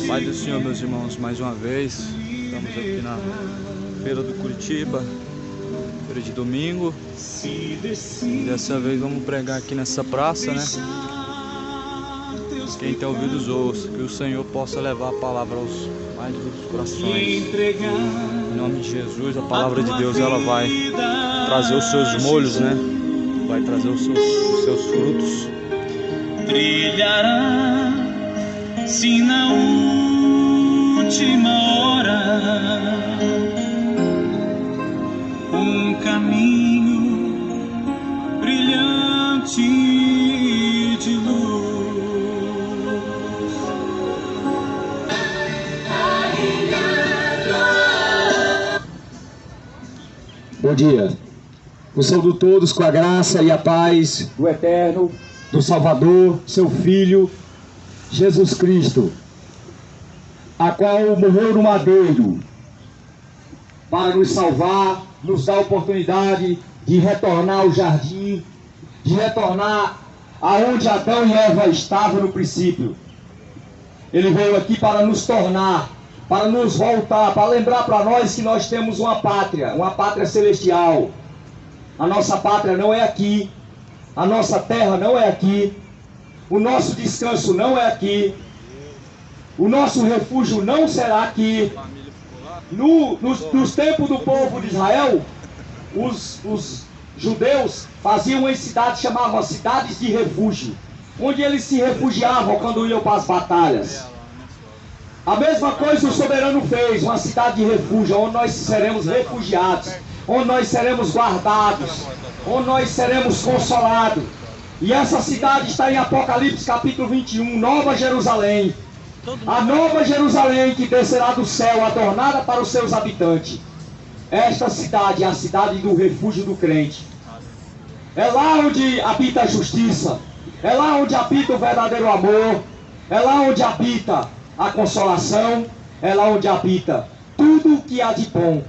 Pai do Senhor, meus irmãos, mais uma vez estamos aqui na feira do Curitiba, feira de domingo, e dessa vez vamos pregar aqui nessa praça, né? Quem tem ouvidos ouça, que o Senhor possa levar a palavra aos mais dos corações. Em nome de Jesus, a palavra de Deus, ela vai trazer os seus molhos, né? Vai trazer os seus frutos. Brilhará, se na última hora, um caminho brilhante de luz. Bom dia. Eu saúdo todos com a graça e a paz do Eterno, do Salvador, seu Filho, Jesus Cristo, a qual morreu no madeiro para nos salvar, nos dar a oportunidade de retornar ao jardim, de retornar aonde Adão e Eva estavam no princípio. Ele veio aqui para nos tornar, para nos voltar, para lembrar para nós que nós temos uma pátria celestial. A nossa pátria não é aqui, a nossa terra não é aqui, o nosso descanso não é aqui, o nosso refúgio não será aqui. Nos tempos do povo de Israel, os judeus faziam uma cidade, chamavam cidades de refúgio, onde eles se refugiavam quando iam para as batalhas. A mesma coisa o soberano fez, uma cidade de refúgio, onde nós seremos refugiados, onde nós seremos guardados, onde nós seremos consolados. E essa cidade está em Apocalipse capítulo 21, Nova Jerusalém. A Nova Jerusalém que descerá do céu, adornada para os seus habitantes. Esta cidade é a cidade do refúgio do crente. É lá onde habita a justiça, é lá onde habita o verdadeiro amor, é lá onde habita a consolação, é lá onde habita tudo o que há de bom.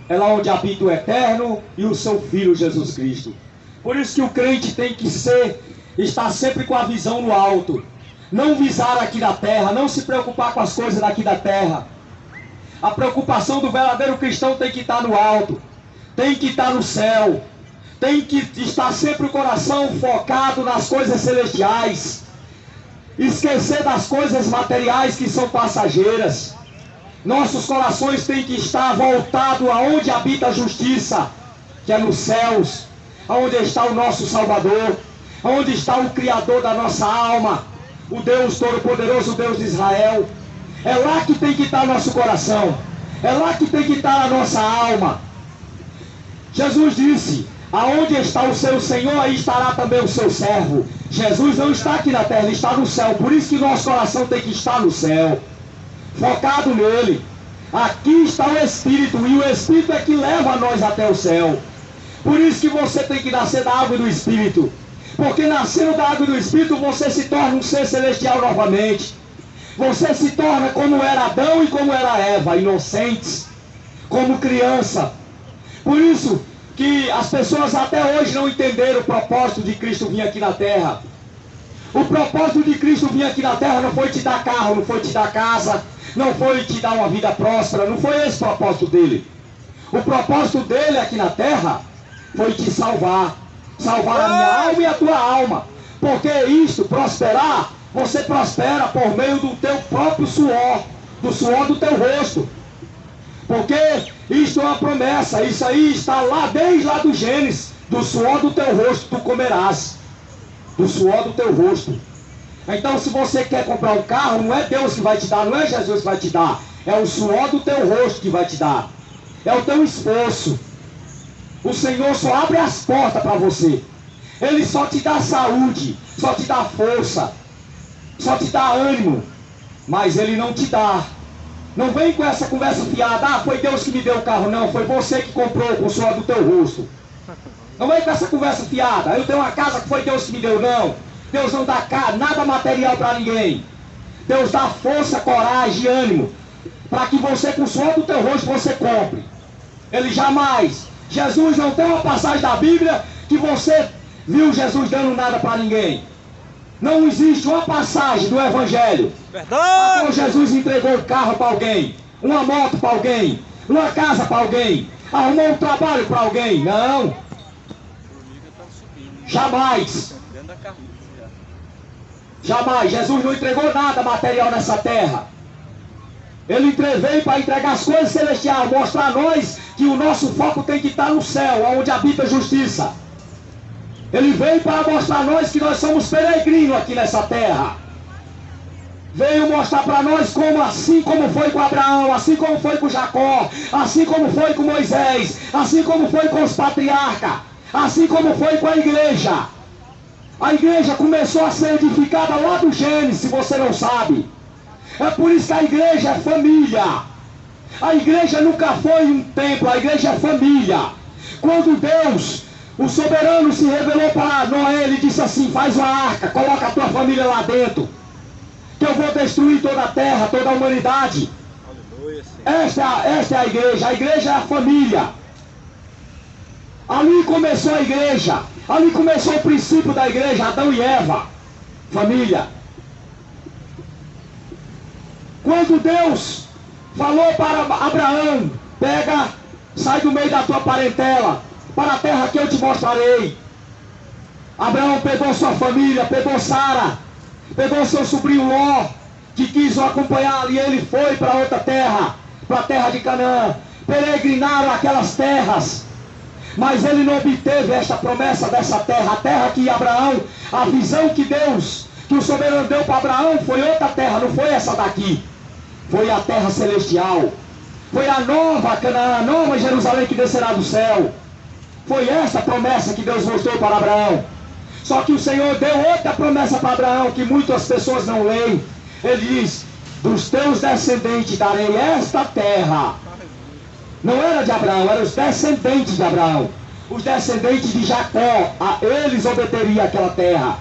É lá onde habita o Eterno e o seu Filho Jesus Cristo. Por isso que o crente tem que estar sempre com a visão no alto. Não visar aqui da terra, não se preocupar com as coisas daqui da terra. A preocupação do verdadeiro cristão tem que estar no alto, tem que estar no céu, tem que estar sempre o coração focado nas coisas celestiais. Esquecer das coisas materiais que são passageiras. Nossos corações têm que estar voltados aonde habita a justiça, que é nos céus, aonde está o nosso Salvador, aonde está o Criador da nossa alma, o Deus Todo-Poderoso, o Deus de Israel. É lá que tem que estar o nosso coração, é lá que tem que estar a nossa alma. Jesus disse: aonde está o seu Senhor, aí estará também o seu servo. Jesus não está aqui na terra, ele está no céu. Por isso que nosso coração tem que estar no céu, focado nele. Aqui está o Espírito, e o Espírito é que leva nós até o céu. Por isso que você tem que nascer da água e do Espírito, porque nascendo da água e do Espírito você se torna um ser celestial novamente. Você se torna como era Adão e como era Eva, inocentes, como criança. Por isso que as pessoas até hoje não entenderam o propósito de Cristo vir aqui na terra. O propósito de Cristo vir aqui na terra não foi te dar carro, não foi te dar casa, não foi te dar uma vida próspera, não foi esse o propósito dele. O propósito dele aqui na terra foi te salvar, salvar a minha alma e a tua alma. Porque isto, prosperar, você prospera por meio do teu próprio suor, do suor do teu rosto. Porque isto é uma promessa, isso aí está lá desde lá do Gênesis, do suor do teu rosto tu comerás, do suor do teu rosto. Então se você quer comprar um carro, não é Deus que vai te dar, não é Jesus que vai te dar, é o suor do teu rosto que vai te dar, é o teu esforço. O Senhor só abre as portas para você, Ele só te dá saúde, só te dá força, só te dá ânimo, mas Ele não te dá. Não vem com essa conversa fiada: ah, foi Deus que me deu o carro. Não, foi você que comprou com o suor do teu rosto. Não vem com essa conversa fiada: eu tenho uma casa que foi Deus que me deu. Não, Deus não dá nada material para ninguém. Deus dá força, coragem e ânimo, para que você com o suor do teu rosto você compre. Ele jamais, Jesus não tem uma passagem da Bíblia que você viu Jesus dando nada para ninguém. Não existe uma passagem do Evangelho. Verdade! Quando Jesus entregou um carro para alguém, uma moto para alguém, uma casa para alguém, arrumou um trabalho para alguém. Não. Jamais. Jamais. Jesus não entregou nada material nessa terra. Ele veio para entregar as coisas celestiais, mostrar a nós que o nosso foco tem que estar no céu, onde habita a justiça. Ele veio para mostrar a nós que nós somos peregrinos aqui nessa terra. Veio mostrar para nós como, assim como foi com Abraão, assim como foi com Jacó, assim como foi com Moisés, assim como foi com os patriarcas, assim como foi com a igreja. A igreja começou a ser edificada lá do Gênesis, se você não sabe. É por isso que a igreja é família. A igreja nunca foi um templo, a igreja é família. Quando Deus, o soberano, se revelou para Noé, ele disse assim: faz uma arca, coloca a tua família lá dentro, que eu vou destruir toda a terra, toda a humanidade. Esta é a igreja é a família. Ali começou a igreja, ali começou o princípio da igreja, Adão e Eva, família. Quando Deus falou para Abraão: pega, sai do meio da tua parentela, para a terra que eu te mostrarei. Abraão pegou sua família, pegou Sara, pegou seu sobrinho Ló, que quis o acompanhar, e ele foi para outra terra, para a terra de Canaã. Peregrinaram aquelas terras, mas ele não obteve esta promessa dessa terra. A terra que Abraão, a visão que Deus, que o soberano deu para Abraão, foi outra terra, não foi essa daqui. Foi a terra celestial. Foi a nova Canaã, a nova Jerusalém que descerá do céu. Foi essa promessa que Deus mostrou para Abraão. Só que o Senhor deu outra promessa para Abraão, que muitas pessoas não leem. Ele diz: dos teus descendentes darei esta terra. Não era de Abraão, eram os descendentes de Abraão. Os descendentes de Jacó, a eles obteriam aquela terra.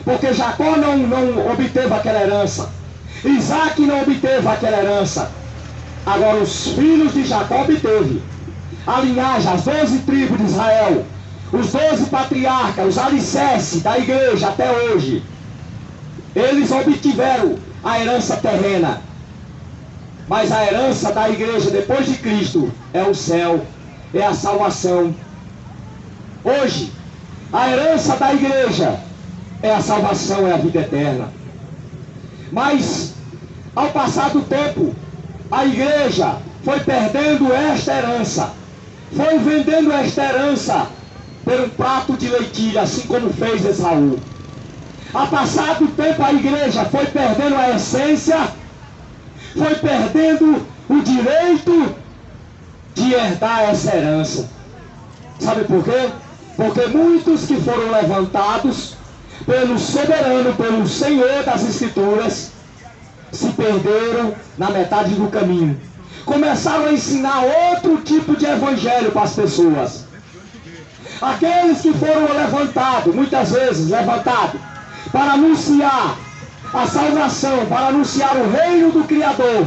Porque Jacó não obteve aquela herança. Isaac não obteve aquela herança. Agora os filhos de Jacó obteve. A linhagem, as 12 tribos de Israel, os 12 patriarcas, os alicerces da igreja até hoje, eles obtiveram a herança terrena. Mas a herança da igreja depois de Cristo é o céu, é a salvação. Hoje, a herança da igreja é a salvação, é a vida eterna. Mas, ao passar do tempo, a igreja foi perdendo esta herança, foi vendendo esta herança por um prato de lentilha, assim como fez Esaú. Ao passar do tempo, a igreja foi perdendo a essência, foi perdendo o direito de herdar essa herança. Sabe por quê? Porque muitos que foram levantados pelo soberano, pelo Senhor das Escrituras, se perderam na metade do caminho. Começaram a ensinar outro tipo de evangelho para as pessoas. Aqueles que foram levantados, muitas vezes levantados, para anunciar a salvação, para anunciar o reino do Criador,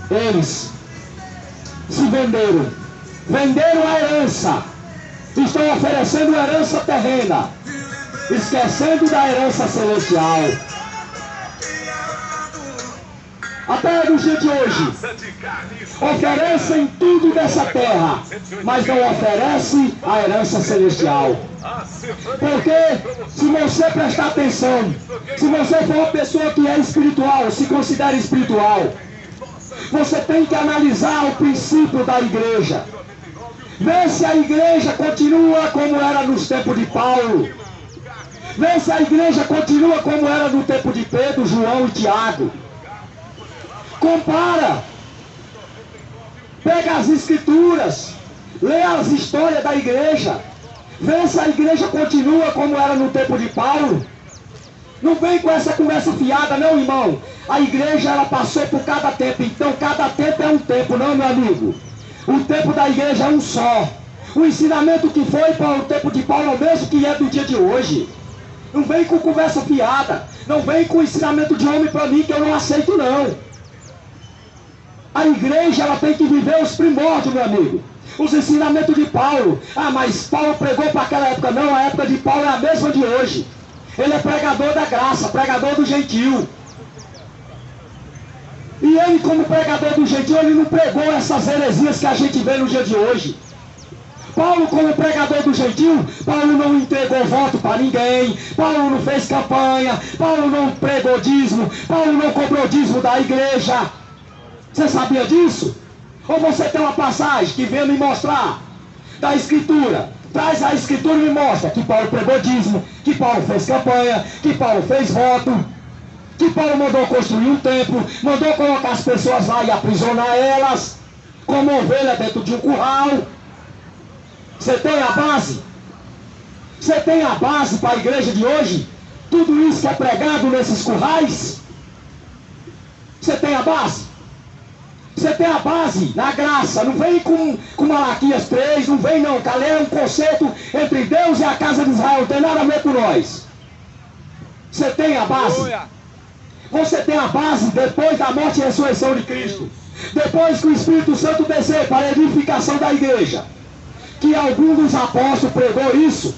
eles se venderam a herança, estão oferecendo herança terrena, esquecendo da herança celestial. Até no dia de hoje, oferecem tudo dessa terra, mas não oferecem a herança celestial. Porque, se você prestar atenção, se você for uma pessoa que é espiritual, se considera espiritual, você tem que analisar o princípio da igreja. Vê se a igreja continua como era nos tempos de Paulo. Vê se a igreja continua como era no tempo de Pedro, João e Tiago. Compara. Pega as escrituras, lê as histórias da igreja, vê se a igreja continua como era no tempo de Paulo. Não vem com essa conversa fiada, não, irmão. A igreja, ela passou por cada tempo, então cada tempo é um tempo, não, meu amigo. O tempo da igreja é um só. O ensinamento que foi para o tempo de Paulo é o mesmo que é do dia de hoje. Não vem com conversa fiada, não vem com ensinamento de homem para mim, que eu não aceito, não. A igreja, ela tem que viver os primórdios, meu amigo. Os ensinamentos de Paulo. Ah, mas Paulo pregou para aquela época. Não, a época de Paulo é a mesma de hoje. Ele é pregador da graça, pregador do gentil. E ele, como pregador do gentil, ele não pregou essas heresias que a gente vê no dia de hoje. Paulo, como pregador do gentil, Paulo não entregou voto para ninguém, Paulo não fez campanha, Paulo não pregou dízimo, Paulo não cobrou dízimo da igreja. Você sabia disso? Ou você tem uma passagem que vem me mostrar da Escritura? Traz a Escritura e me mostra que Paulo pregou dízimo, que Paulo fez campanha, que Paulo fez voto, que Paulo mandou construir um templo, mandou colocar as pessoas lá e aprisionar elas, como ovelha dentro de um curral. Você tem a base? Você tem a base para a igreja de hoje? Tudo isso que é pregado nesses currais? Você tem a base? Você tem a base na graça. Não vem com Malaquias 3, não vem não. Calé é um conceito entre Deus e a casa de Israel. Não tem nada a ver com nós. Você tem a base? Você tem a base depois da morte e ressurreição de Cristo. Depois que o Espírito Santo descer para a edificação da igreja. Que algum dos apóstolos pregou isso.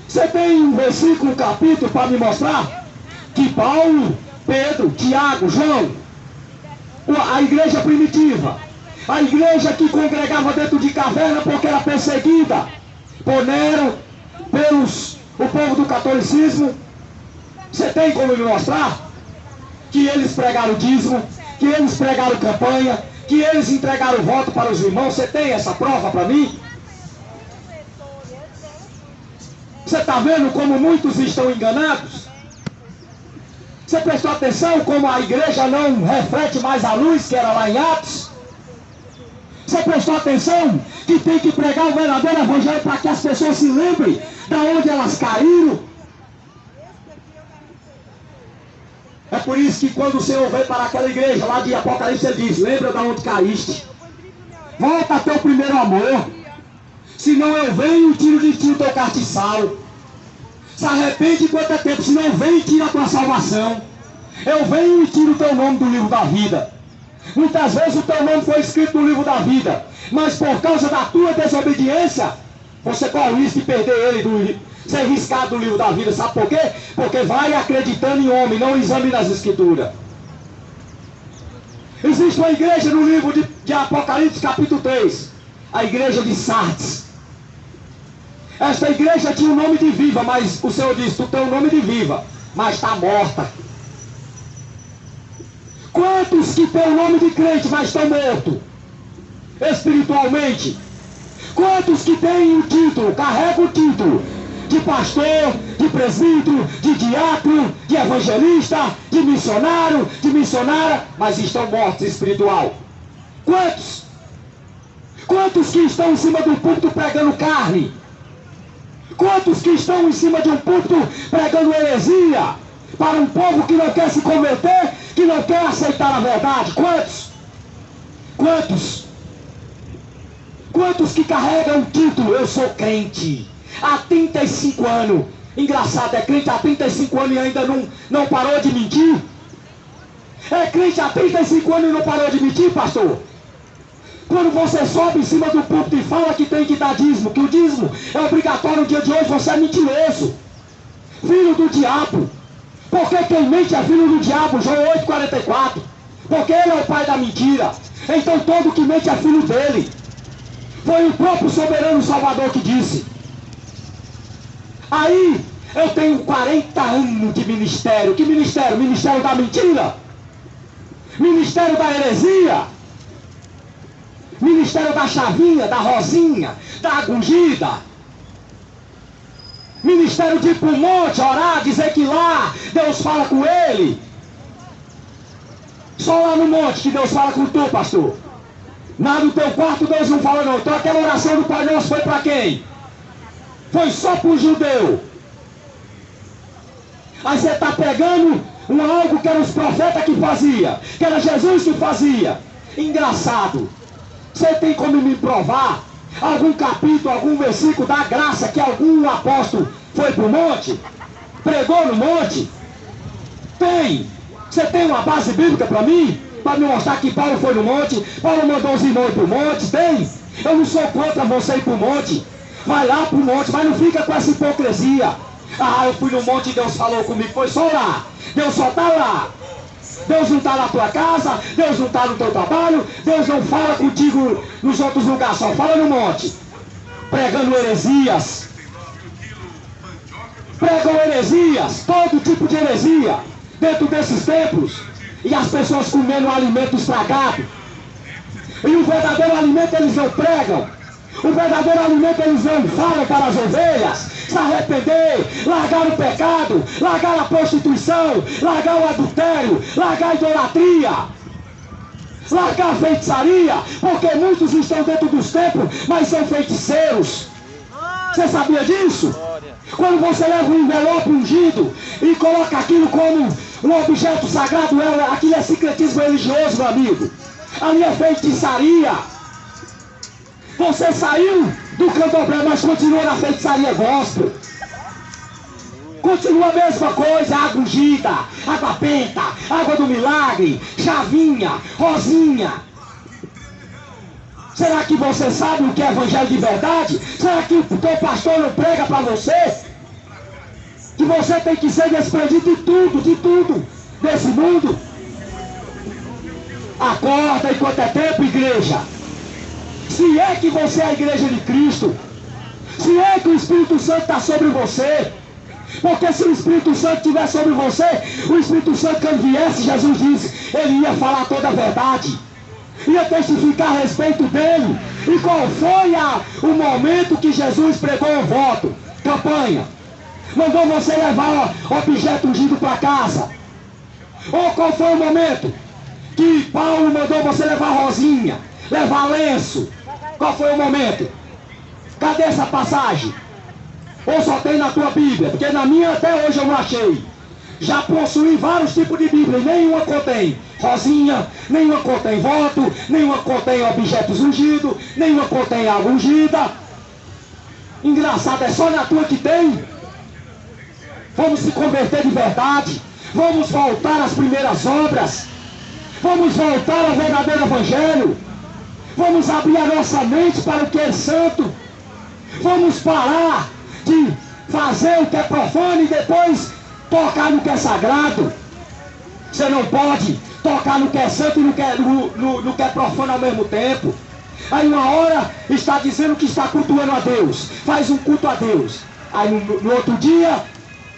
Você tem um versículo, um capítulo para me mostrar? Que Paulo, Pedro, Tiago, João, a igreja primitiva, a igreja que congregava dentro de caverna porque era perseguida por Nero, o povo do catolicismo. Você tem como me mostrar? Que eles pregaram dízimo, que eles pregaram campanha, que eles entregaram voto para os irmãos. Você tem essa prova para mim? Você está vendo como muitos estão enganados? Você prestou atenção como a igreja não reflete mais a luz que era lá em Atos? Você prestou atenção que tem que pregar o verdadeiro evangelho para que as pessoas se lembrem de onde elas caíram? É por isso que quando o Senhor veio para aquela igreja lá de Apocalipse, ele diz: lembra de onde caíste, volta a teu primeiro amor, senão eu venho e tiro de ti o teu castiçal. Se arrepende enquanto é tempo, senão eu venho e tiro a tua salvação. Eu venho e tiro o teu nome do livro da vida. Muitas vezes o teu nome foi escrito no livro da vida, mas por causa da tua desobediência, você corre o risco de perder ele, ser riscado do livro da vida. Sabe por quê? Porque vai acreditando em homem, não examina as escrituras. Existe uma igreja no livro de Apocalipse capítulo 3, a igreja de Sardes. Esta igreja tinha o nome de viva, mas o Senhor disse: tu tem o nome de viva, mas está morta. Quantos que têm o nome de crente, mas estão mortos espiritualmente? Quantos que têm o título, carregam o título de pastor, de presbítero, de diácono, de evangelista, de missionário, de missionária, mas estão mortos espiritual? Quantos? Quantos que estão em cima do púlpito pregando carne? Quantos que estão em cima de um púlpito pregando heresia para um povo que não quer se converter, que não quer aceitar a verdade? Quantos? Quantos? Quantos que carregam o título: eu sou crente há 35 anos? Engraçado, é crente há 35 anos e ainda não parou de mentir? É crente há 35 anos e não parou de mentir, pastor? Quando você sobe em cima do púlpito e fala que tem que dar dízimo, que o dízimo é obrigatório no dia de hoje, você é mentiroso, filho do diabo. Porque quem mente é filho do diabo, João 8,44. Porque ele é o pai da mentira. Então todo que mente é filho dele. Foi o próprio soberano Salvador que disse. Aí eu tenho 40 anos de ministério. Que ministério? Ministério da mentira, ministério da heresia, ministério da chavinha, da rosinha, da agungida, ministério de ir para o monte, orar, dizer que lá Deus fala com ele. Só lá no monte que Deus fala com tu, pastor. Lá no teu quarto Deus não fala não. Então aquela oração do Pai Nosso foi para quem? Foi só para o judeu. Aí você está pegando algo que eram os profetas que fazia, que era Jesus que fazia. Engraçado. Você tem como me provar algum capítulo, algum versículo da graça que algum apóstolo foi para o monte? Pregou no monte? Tem. Você tem uma base bíblica para mim? Para me mostrar que Paulo foi no monte? Paulo mandou os irmãos para o monte? Tem. Eu não sou contra você ir para o monte. Vai lá para o monte, mas não fica com essa hipocrisia. Ah, eu fui no monte e Deus falou comigo. Foi só lá. Deus só está lá. Deus não está na tua casa, Deus não está no teu trabalho, Deus não fala contigo nos outros lugares, só fala no monte. Pregando heresias. Pregam heresias, todo tipo de heresia, dentro desses templos. E as pessoas comendo alimento estragado. E o verdadeiro alimento eles não pregam. O verdadeiro alimento eles não falam para as ovelhas. Se arrepender, largar o pecado, largar a prostituição, largar o adultério, largar a idolatria, largar a feitiçaria, porque muitos estão dentro dos templos, mas são feiticeiros. Você sabia disso? Quando você leva um envelope ungido e coloca aquilo como um objeto sagrado, aquilo é sincretismo religioso, meu amigo. Ali é feitiçaria. Você saiu do candomblé, mas continua na feitiçaria gospel. Continua a mesma coisa, água ungida, água benta, água do milagre, chavinha, rosinha. Será que você sabe o que é evangelho de verdade? Será que o teu pastor não prega para você? Que você tem que ser desprendido de tudo desse mundo? Acorda enquanto é tempo, igreja. Se é que você é a igreja de Cristo, se é que o Espírito Santo está sobre você, porque se o Espírito Santo estiver sobre você, o Espírito Santo, quando viesse, Jesus disse, ele ia falar toda a verdade, ia testificar a respeito dele. E qual foi o momento que Jesus pregou o voto? Campanha. Mandou você levar objeto ungido para casa. Ou qual foi o momento que Paulo mandou você levar rosinha, levar lenço? Qual foi o momento? Cadê essa passagem? Ou só tem na tua Bíblia? Porque na minha até hoje eu não achei. Já possuí vários tipos de Bíblia e nenhuma contém rosinha, nenhuma contém voto, nenhuma contém objetos ungidos, nenhuma contém água ungida. Engraçado, é só na tua que tem. Vamos se converter de verdade. Vamos voltar às primeiras obras. Vamos voltar ao verdadeiro evangelho. Vamos abrir a nossa mente para o que é santo. Vamos parar de fazer o que é profano e depois tocar no que é sagrado. Você não pode tocar no que é santo e no que é profano ao mesmo tempo. Aí uma hora está dizendo que está cultuando a Deus, faz um culto a Deus. Aí no outro dia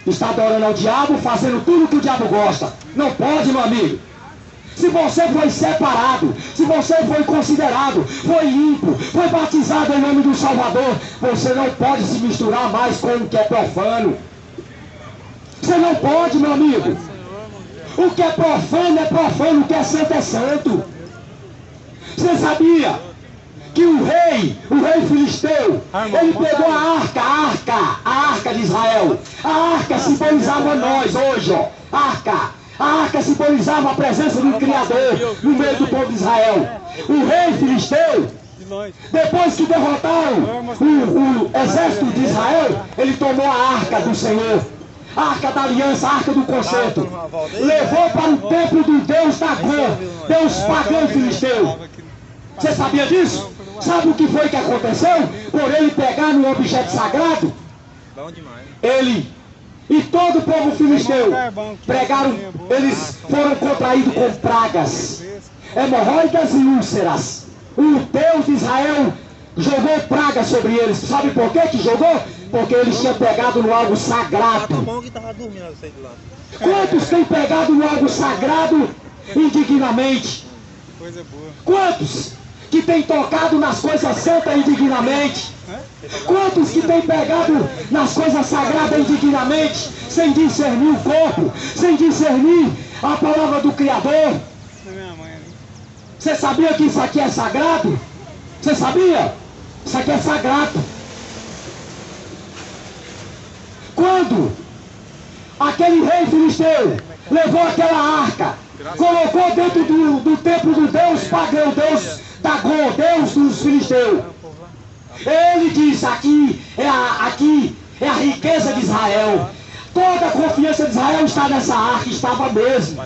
está adorando ao diabo, fazendo tudo que o diabo gosta. Não pode, meu amigo. Se você foi separado, se você foi considerado, foi limpo, foi batizado em nome do Salvador, você não pode se misturar mais com o que é profano. Você não pode, meu amigo. O que é profano, o que é santo. Você sabia que o rei filisteu, ele pegou a arca de Israel. A arca simbolizava nós hoje, ó. A arca simbolizava a presença do Criador no meio do povo de Israel. O rei filisteu, depois que derrotaram o exército de Israel, ele tomou a arca do Senhor, a arca da aliança, a arca do concerto, levou para o templo do Deus Dagon, Deus pagão filisteu. Você sabia disso? Sabe o que foi que aconteceu? Por ele pegar no objeto sagrado, ele e todo o povo filisteu pregaram, eles foram contraídos com pragas, hemorroidas e úlceras. O Deus de Israel jogou pragas sobre eles. Sabe por que jogou? Porque eles tinham pegado no algo sagrado. Quantos têm pegado no algo sagrado indignamente? Quantos que têm tocado nas coisas santas indignamente? Quantos que têm pegado nas coisas sagradas indignamente, sem discernir o corpo, sem discernir a palavra do Criador? Você sabia que isso aqui é sagrado? Você sabia? Isso aqui é sagrado. Quando aquele rei filisteu levou aquela arca, colocou dentro do templo do Deus pagão, Deus Dagon, Deus dos filisteus, ele disse, aqui é a riqueza de Israel. Toda a confiança de Israel está nessa arca, estava mesmo.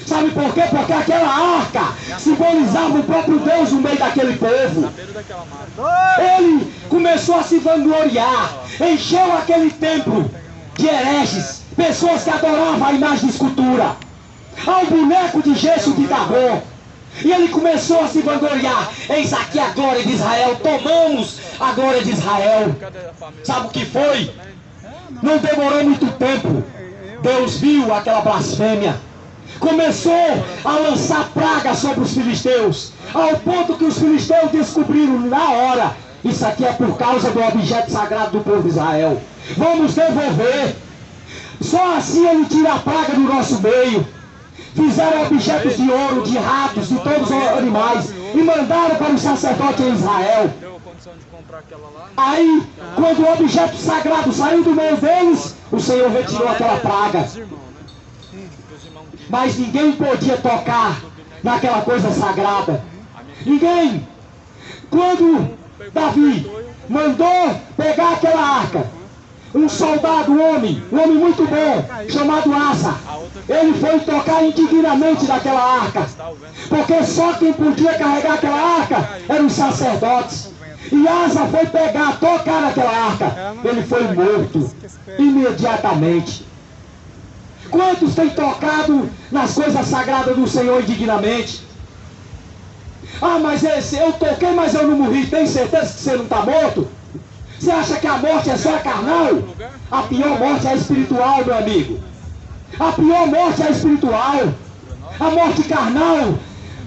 Sabe por quê? Porque aquela arca simbolizava o próprio Deus no meio daquele povo. Ele começou a se vangloriar, encheu aquele templo de hereges, pessoas que adoravam a imagem de escultura, ao boneco de gesso de Dagon. E ele começou a se vangloriar: eis aqui a glória de Israel, tomamos a glória de Israel. Sabe o que foi? Não demorou muito tempo. Deus viu aquela blasfêmia, começou a lançar pragas sobre os filisteus, ao ponto que os filisteus descobriram na hora: isso aqui é por causa do objeto sagrado do povo de Israel, vamos devolver. Só assim ele tira a praga do nosso meio. Fizeram objetos de ouro, de ratos, de todos os animais, e mandaram para o sacerdote em Israel. Aí, quando o objeto sagrado saiu do meio deles, o Senhor retirou aquela praga. Mas ninguém podia tocar naquela coisa sagrada. Ninguém. Quando Davi mandou pegar aquela arca, um soldado, um homem muito bom, chamado Asa, ele foi tocar indignamente naquela arca, porque só quem podia carregar aquela arca eram os sacerdotes. E Asa foi pegar, tocar naquela arca, ele foi morto imediatamente. Quantos têm tocado nas coisas sagradas do Senhor indignamente? Ah, mas eu toquei, mas eu não morri. Tem certeza que você não está morto? Você acha que a morte é só carnal? A pior morte é espiritual, meu amigo. A pior morte é espiritual. A morte carnal.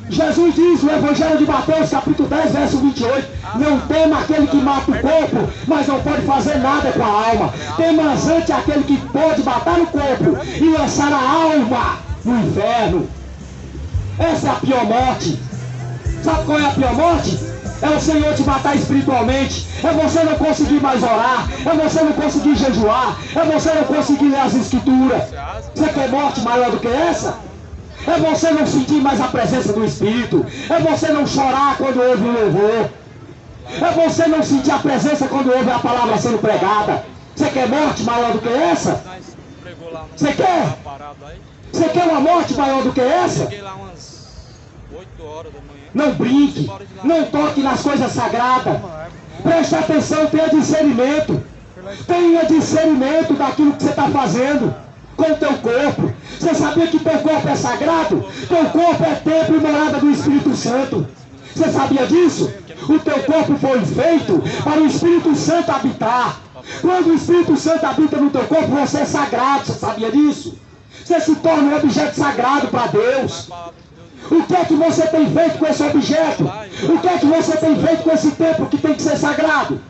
Jesus diz no Evangelho de Mateus, capítulo 10, verso 28, não tema aquele que mata o corpo, mas não pode fazer nada com a alma. Temas ante aquele que pode matar o corpo e lançar a alma no inferno. Essa é a pior morte. Sabe qual é a pior morte? É o Senhor te matar espiritualmente. É você não conseguir mais orar. É você não conseguir jejuar. É você não conseguir ler as escrituras. Você quer morte maior do que essa? É você não sentir mais a presença do Espírito. É você não chorar quando ouve um louvor. É você não sentir a presença quando ouve a palavra sendo pregada. Você quer morte maior do que essa? Você quer? Você quer uma morte maior do que essa? 8 horas da manhã. Não brinque, não toque nas coisas sagradas. Preste atenção, tenha discernimento. Tenha discernimento daquilo que você está fazendo com o teu corpo. Você sabia que teu corpo é sagrado? Teu corpo é templo e morada do Espírito Santo. Você sabia disso? O teu corpo foi feito para o Espírito Santo habitar. Quando o Espírito Santo habita no teu corpo, você é sagrado. Você sabia disso? Você se torna um objeto sagrado para Deus. O que é que você tem feito com esse objeto? O que é que você tem feito com esse templo que tem que ser sagrado?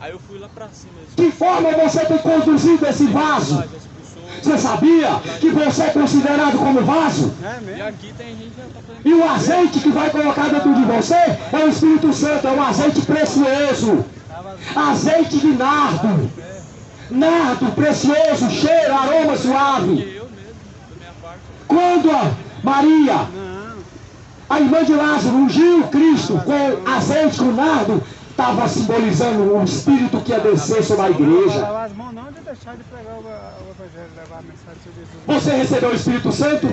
Que forma você tem conduzido esse vaso? Você sabia que você é considerado como vaso? E o azeite que vai colocar dentro de você é o Espírito Santo, é um azeite precioso. Azeite de nardo. Nardo precioso, cheiro, aroma suave. Quando a Maria, a irmã de Lázaro, ungiu Cristo com azeite, com nardo, estava simbolizando o Espírito que ia descer sobre a igreja. Você recebeu o Espírito Santo?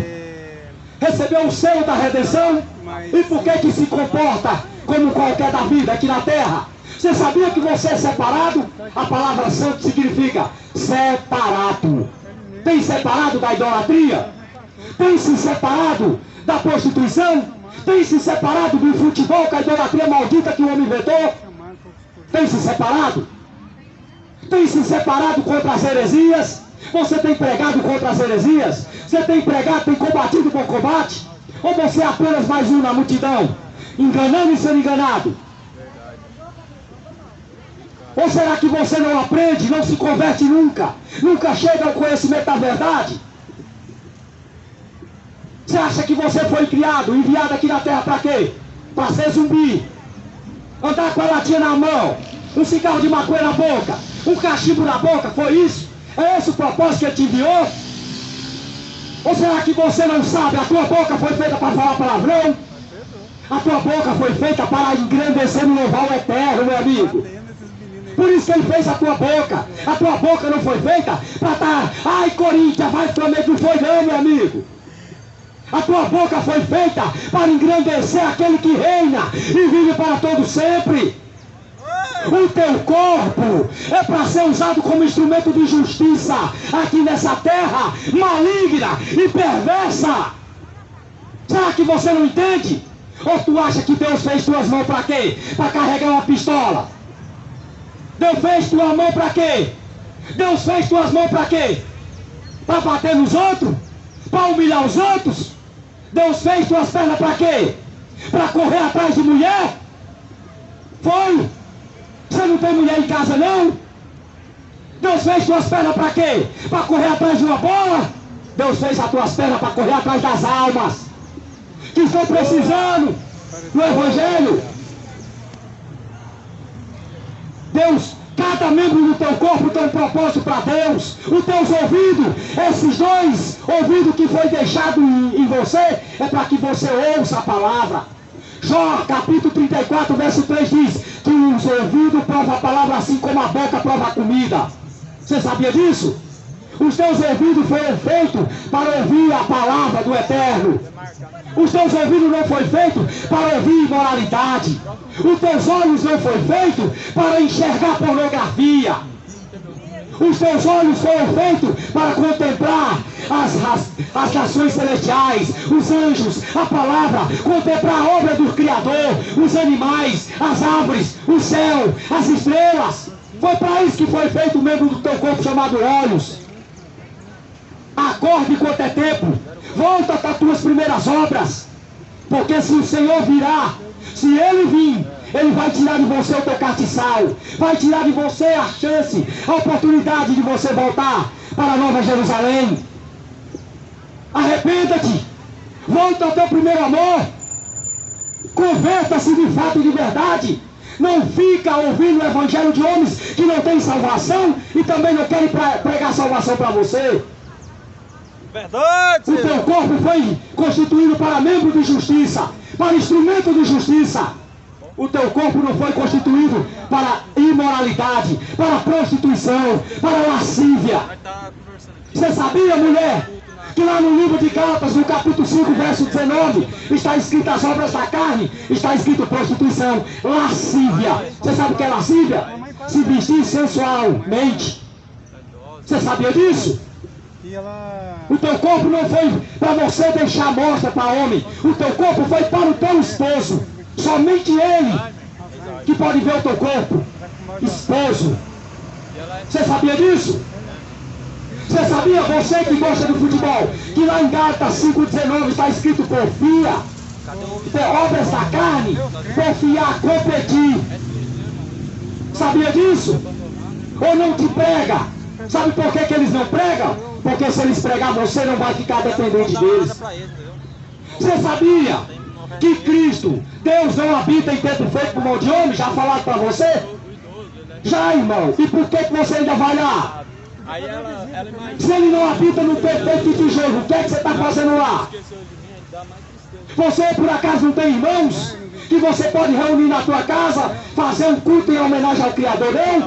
Recebeu o selo da redenção? E por que se comporta como qualquer da vida aqui na terra? Você sabia que você é separado? A palavra santo significa separado. Tem separado da idolatria? Tem se separado da prostituição? Tem se separado do futebol, com a idolatria maldita que o homem inventou? Tem se separado? Tem se separado contra as heresias? Você tem pregado contra as heresias? Você tem pregado, tem combatido o bom combate? Ou você é apenas mais um na multidão, enganando e sendo enganado? Ou será que você não aprende, não se converte nunca? Nunca chega ao conhecimento da verdade? Você acha que você foi criado, enviado aqui na terra para quê? Para ser zumbi, andar com a latinha na mão, um cigarro de maconha na boca, um cachimbo na boca, foi isso? É esse o propósito que ele te enviou? Ou será que você não sabe? A tua boca foi feita para falar palavrão? A tua boca foi feita para engrandecer e louvar o eterno, meu amigo. Por isso que ele fez a tua boca. A tua boca não foi feita para estar, ai Corinthians, vai Flamengo, não foi não, meu amigo. A tua boca foi feita para engrandecer aquele que reina e vive para todo sempre. O teu corpo é para ser usado como instrumento de justiça aqui nessa terra maligna e perversa. Será que você não entende? Ou tu acha que Deus fez tuas mãos para quê? Para carregar uma pistola? Deus fez tua mão para quê? Deus fez tuas mãos para quê? Para bater nos outros? Para humilhar os outros? Deus fez tuas pernas para quê? Para correr atrás de mulher? Foi? Você não tem mulher em casa não? Deus fez tuas pernas para quê? Para correr atrás de uma bola? Deus fez as tuas pernas para correr atrás das almas que estão precisando do Evangelho. Deus, cada membro do teu corpo tem um propósito para Deus. Os teus ouvidos, esses dois ouvidos que foi deixado em você, é para que você ouça a palavra. Jó, capítulo 34, verso 3 diz que os ouvidos provam a palavra assim como a boca prova a comida. Você sabia disso? Os teus ouvidos foram feitos para ouvir a palavra do Eterno. Os teus ouvidos não foi feito para ouvir imoralidade. Os teus olhos não foi feito para enxergar pornografia. Os teus olhos foram feitos para contemplar as nações celestiais, os anjos, a palavra, contemplar a obra do Criador, os animais, as árvores, o céu, as estrelas. Foi para isso que foi feito o membro do teu corpo chamado olhos. Acorde enquanto é tempo. Volta para as tuas primeiras obras. Porque se o Senhor virá, se Ele vir, Ele vai tirar de você o teu castiçal. Vai tirar de você a chance, a oportunidade de você voltar para a Nova Jerusalém. Arrependa-te. Volta ao teu primeiro amor. Converta-se de fato e de verdade. Não fica ouvindo o evangelho de homens que não têm salvação e também não querem pregar salvação para você. Verdade! O teu corpo foi constituído para membro de justiça, para instrumento de justiça. O teu corpo não foi constituído para imoralidade, para prostituição, para lascívia. Você sabia, mulher, que lá no livro de Gálatas, no capítulo 5, verso 19, está escrito as obras da carne, está escrito prostituição, lascívia. Você sabe o que é lascívia? Se vestir sensualmente. Você sabia disso? O teu corpo não foi para você deixar mostra para homem. O teu corpo foi para o teu esposo. Somente ele que pode ver o teu corpo. Esposo. Você sabia disso? Você sabia, você que gosta do futebol, que lá em Gálatas 5,19 está escrito porfia, obras da carne, porfiar, competir. Sabia disso? Ou não te prega? Sabe por que eles não pregam? Porque se eles pregar, você não vai ficar dependente deles. Você sabia que Cristo, Deus não habita em templo feito por mão de homem? Já falaram para você? Já, irmão. E por que você ainda vai lá? Se ele não habita no templo feito de tijolo, o que é que você está fazendo lá? Você por acaso não tem irmãos que você pode reunir na tua casa, fazer um culto em homenagem ao Criador dele?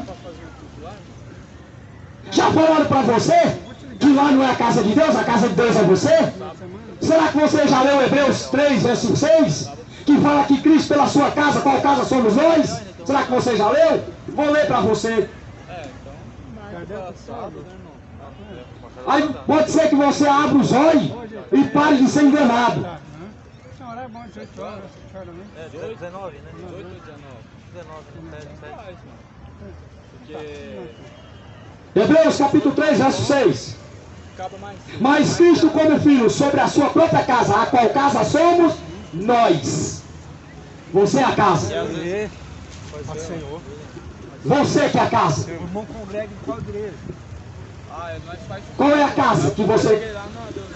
Já falaram para você que lá não é a casa de Deus, a casa de Deus é você? Será que você já leu Hebreus 3, verso 6? Que fala que Cristo pela sua casa, qual casa somos nós? Será que você já leu? Vou ler para você. Aí pode ser que você abra os olhos e pare de ser enganado. 19, né? 18 ou 19? Hebreus capítulo 3, verso 6. Mas Cristo como filho sobre a sua própria casa, a qual casa somos nós. Você é a casa. Você que é a casa. O irmão congrega em qual igreja? Qual é a casa que você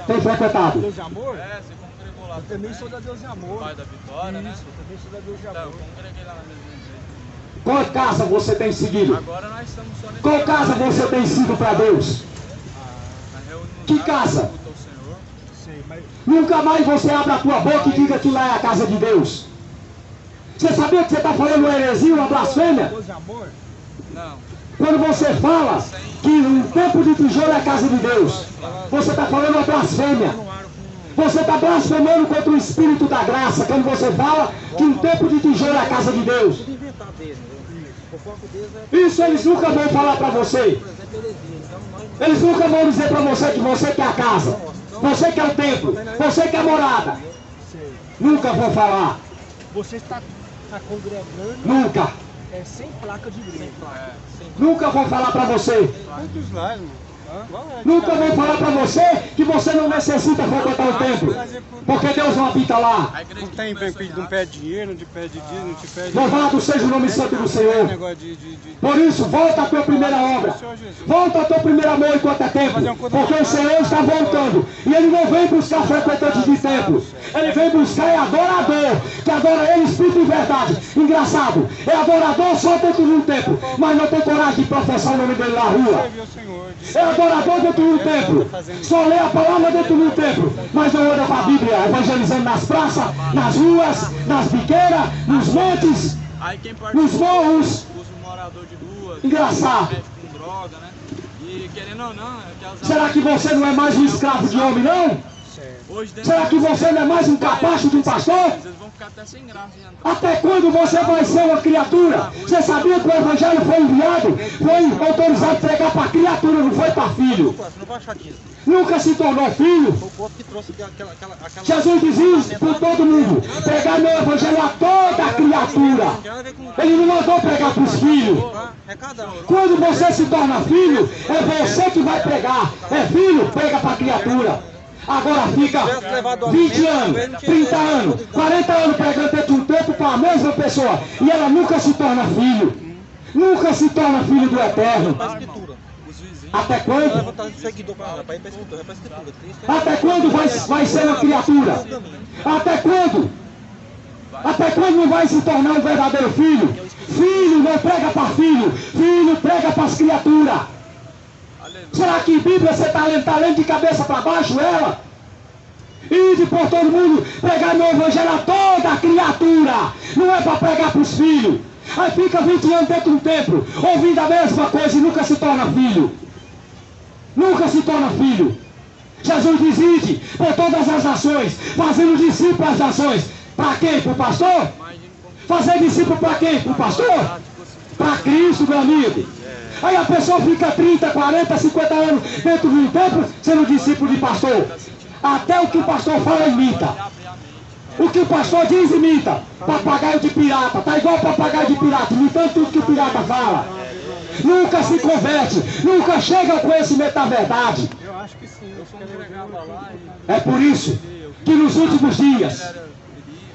tem frequentado? Deus de amor? É, você congregou lá. Eu também sou da Deus de amor. Pai da Vitória, né? Isso, eu também sou da Deus de Então, amor. eu congreguei lá na mesma igreja. Qual casa você tem seguido? Agora nós estamos só nesse. Qual casa você tem sido para Deus? Na reunião, Que casa? culto ao Senhor. Sei, mas Nunca mais você abre a tua boca e diga que lá é a casa de Deus. Você sabia que você está falando uma heresia, uma blasfêmia? Deus de amor? Não. Quando você fala que um templo de tijolo é a casa de Deus, você está falando uma blasfêmia. Você está blasfemando contra o Espírito da graça, quando você fala que um templo de tijolo é a casa de Deus. Isso eles nunca vão falar para você. Eles nunca vão dizer para você que você quer a casa, você quer o templo, você quer a morada. Nunca vão falar. Você está congregando. Nunca. Sem placa de igreja. Nunca vão falar para você. Quantos lá, irmão? Nunca vão falar para você que você não necessita frequentar o templo, porque Deus não habita lá. Não tem, não pede dinheiro, não te pede dinheiro, não te pede... Louvado seja o nome santo do Senhor. Por isso, volta à tua primeira obra. Volta ao teu primeiro amor enquanto é tempo, porque o Senhor está voltando. E Ele não vem buscar frequentantes de templo. Ele vem buscar adorador, que adora Ele espírito e verdade. Engraçado, é adorador só dentro de um templo, mas não tem coragem de professar o nome dele na rua. É adorador dentro do templo, só lê a palavra dentro do templo, mas não anda com a Bíblia, evangelizando nas praças, nas ruas, nas biqueiras, nos montes, nos morros. Os moradores de rua, engraçado. Com droga, né? E querendo ou não, será que você não é mais um escravo de homem, não? Será que você não é mais um capacho de um pastor? Eles vão ficar até sem graça de entrar. Até quando você vai ser uma criatura? Você sabia que o evangelho foi enviado, foi autorizado a pregar para criatura, não foi para filho? Nunca se tornou filho. Jesus diz isso para todo mundo: pregar meu evangelho a toda criatura. Ele não mandou pregar para os filhos. Quando você se torna filho, é você que vai pregar. É filho, prega para a criatura. Agora fica 20 anos, 30 anos, 40 anos pregando dentro de um tempo para a mesma pessoa. E ela nunca se torna filho. Nunca se torna filho do Eterno. Até quando? Até quando vai ser uma criatura? Até quando? Até quando não vai se tornar um verdadeiro filho? Filho não prega para filho. Filho prega para as criaturas. Será que Bíblia você está lendo de cabeça para baixo ela? Ide por todo mundo, pregar meu evangelho a toda a criatura. Não é para pregar para os filhos. Aí fica 20 anos dentro de um templo, ouvindo a mesma coisa e nunca se torna filho. Nunca se torna filho. Jesus diz: ide por todas as nações, fazendo discípulos às nações. Para quem? Para o pastor? Fazer discípulo para quem? Para o pastor? Para Cristo, meu amigo. Aí a pessoa fica 30, 40, 50 anos dentro de um templo sendo discípulo de pastor. Até o que o pastor fala imita. O que o pastor diz imita. Papagaio de pirata. Está igual papagaio de pirata, imitando tudo que o pirata fala. Nunca se converte. Nunca chega ao conhecimento da verdade. Eu acho que sim. É por isso que nos últimos dias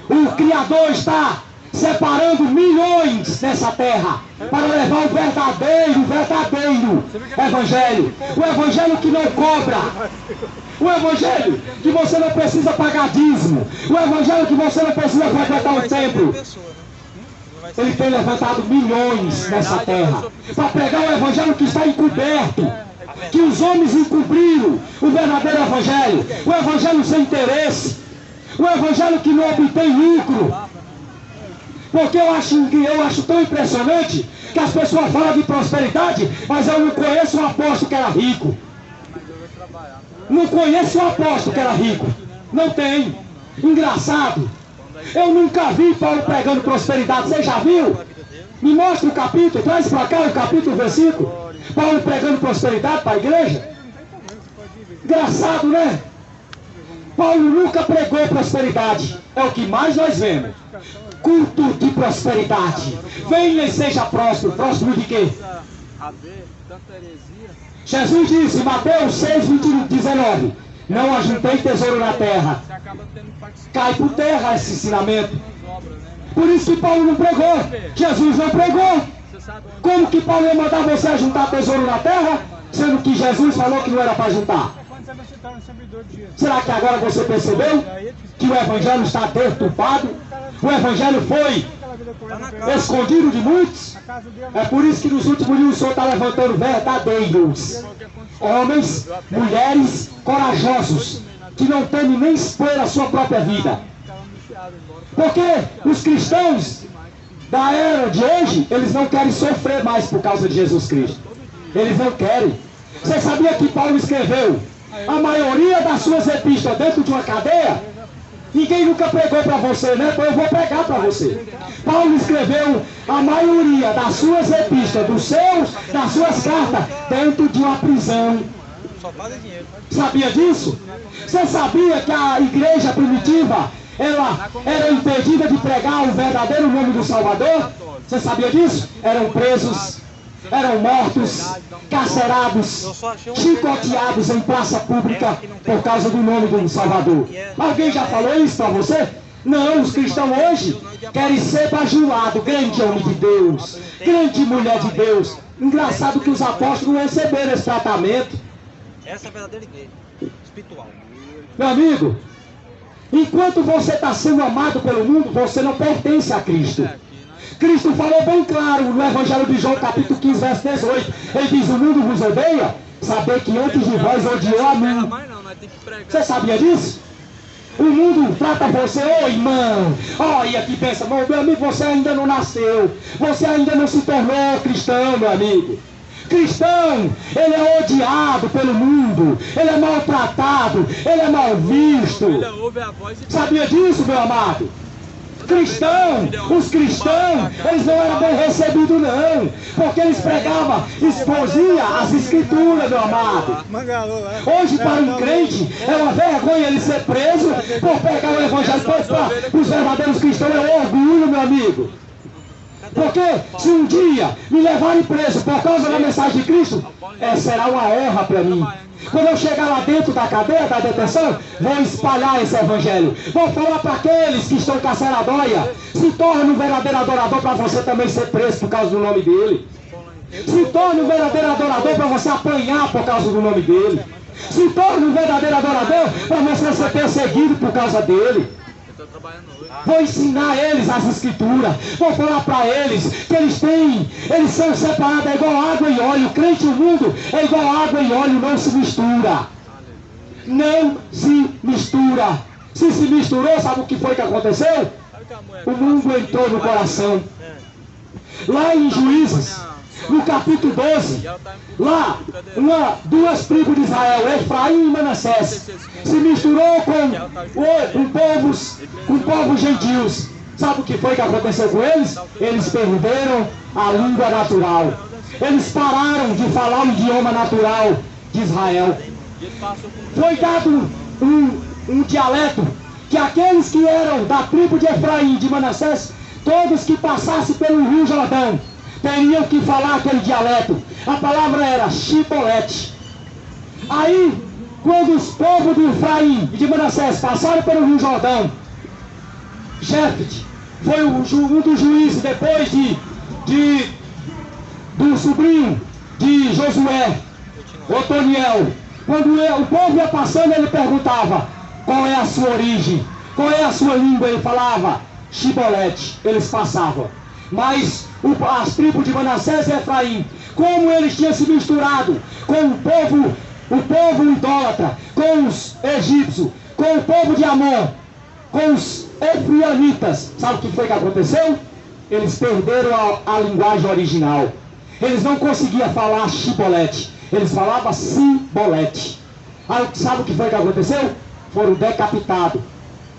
o Criador está separando milhões nessa terra para levar o verdadeiro evangelho. O evangelho que não cobra. O evangelho que você não precisa pagar dízimo. O evangelho que você não precisa frequentar o templo. Ele tem levantado milhões nessa terra para pregar o evangelho que está encoberto, que os homens encobriram. O verdadeiro evangelho, o evangelho sem interesse, o evangelho que não obtém lucro. Porque eu acho tão impressionante que as pessoas falam de prosperidade, mas eu não conheço um apóstolo que era rico. Não conheço um apóstolo que era rico. Não tem. Engraçado. Eu nunca vi Paulo pregando prosperidade. Você já viu? Me mostra o capítulo. Traz para cá o capítulo, o versículo. Paulo pregando prosperidade para a igreja. Engraçado, né? Paulo nunca pregou prosperidade. É o que mais nós vemos. Culto de prosperidade. Venha e seja próspero. Próspero de quê? Jesus disse, Mateus 6, 19: não ajuntei tesouro na terra. Cai por terra esse ensinamento. Por isso que Paulo não pregou. Jesus não pregou. Como que Paulo ia mandar você a juntar tesouro na terra, sendo que Jesus falou que não era para juntar? Será que agora você percebeu que o evangelho está deturpado? O evangelho foi escondido de muitos. É por isso que nos últimos dias o Senhor está levantando verdadeiros homens, mulheres corajosos, que não temem nem expor a sua própria vida. Porque os cristãos da era de hoje, eles não querem sofrer mais por causa de Jesus Cristo. Eles não querem. Você sabia que Paulo escreveu a maioria das suas epístolas dentro de uma cadeia? Ninguém nunca pregou para você, né? Então eu vou pregar para você. Paulo escreveu a maioria das suas epístolas, das suas cartas, dentro de uma prisão. Só faz dinheiro. Sabia disso? Você sabia que a igreja primitiva, ela era impedida de pregar o verdadeiro nome do Salvador? Você sabia disso? Eram presos, eram mortos, carcerados, chicoteados em praça pública por causa do nome do Salvador. Alguém já falou isso para você? Não, os cristãos hoje querem ser bajulados, grande homem de Deus, grande mulher de Deus. Engraçado que os apóstolos não receberam esse tratamento. Essa é a verdadeira igreja espiritual. Meu amigo, enquanto você está sendo amado pelo mundo, você não pertence a Cristo. Cristo falou bem claro no Evangelho de João, capítulo 15, verso 18. Ele diz, o mundo vos odeia, saber que antes de vós odiou a mim. Você sabia disso? O mundo trata você, ô irmão, olha que pensa, meu amigo, você ainda não nasceu, você ainda não se tornou cristão, meu amigo. Cristão, ele é odiado pelo mundo, ele é maltratado, ele é mal visto. Sabia disso, meu amado? Os cristãos, eles não eram bem recebidos não, porque eles pregavam, exposiam as escrituras, meu amado. Hoje para um crente é uma vergonha ele ser preso por pegar o evangelho. Para os verdadeiros cristãos é um orgulho, meu amigo. Porque se um dia me levarem preso por causa da mensagem de Cristo, será uma honra para mim. Quando eu chegar lá dentro da cadeia, da detenção, vou espalhar esse evangelho. Vou falar para aqueles que estão carceradóia. Se torne um verdadeiro adorador para você também ser preso por causa do nome dele. Se torne um verdadeiro adorador para você apanhar por causa do nome dele. Se torne um verdadeiro adorador para você ser perseguido por causa dele. Vou ensinar eles as escrituras. Vou falar para eles que eles são separados, é igual água e óleo. O crente no mundo é igual água e óleo, não se mistura. Não se mistura. Se misturou, sabe o que foi que aconteceu? O mundo entrou no coração. Lá em Juízes, no capítulo 12, lá, duas tribos de Israel, Efraim e Manassés, se misturou com povos gentios. Sabe o que foi que aconteceu com eles? Eles perderam a língua natural. Eles pararam de falar o idioma natural de Israel. Foi dado um dialeto que aqueles que eram da tribo de Efraim e de Manassés, todos que passassem pelo Rio Jordão, teriam que falar aquele dialeto. A palavra era Shibolete. Aí, quando os povos de Efraim e de Manassés passaram pelo Rio Jordão, Jefte foi um dos juízes depois do sobrinho de Josué, Otoniel. Quando o povo ia passando, ele perguntava, qual é a sua origem? Qual é a sua língua? Ele falava, Shibolete. Eles passavam. Mas as tribos de Manassés e Efraim, como eles tinham se misturado com o povo idólatra, com os egípcios, com o povo de Amon, com os efraimitas, sabe o que foi que aconteceu? Eles perderam a linguagem original. Eles não conseguiam falar Shibolete, eles falavam Sibolete. Aí sabe o que foi que aconteceu? Foram decapitados.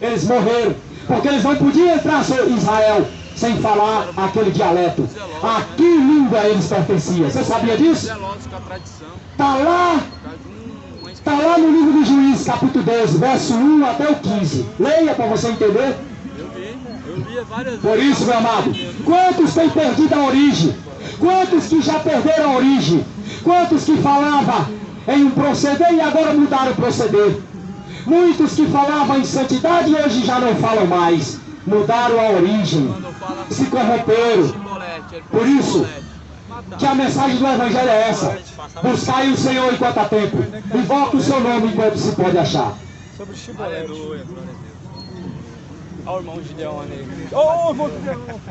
Eles morreram, porque eles não podiam entrar em Israel sem falar aquele dialeto. A que língua eles pertenciam? Você sabia disso? Está lá no livro de Juízes, capítulo 12, verso 1 até o 15. Leia para você entender. Eu li várias vezes. Por isso, meu amado, quantos têm perdido a origem? Quantos que já perderam a origem? Quantos que falavam em um proceder e agora mudaram o proceder? Muitos que falavam em santidade e hoje já não falam mais. Mudaram a origem, se corromperam. Por isso que a mensagem do Evangelho é essa: buscai o Senhor enquanto há tempo, invoca o seu nome enquanto se pode achar. Sobre o Shibolete. Olha o irmão Gideone aí. Ô, irmão Gideone!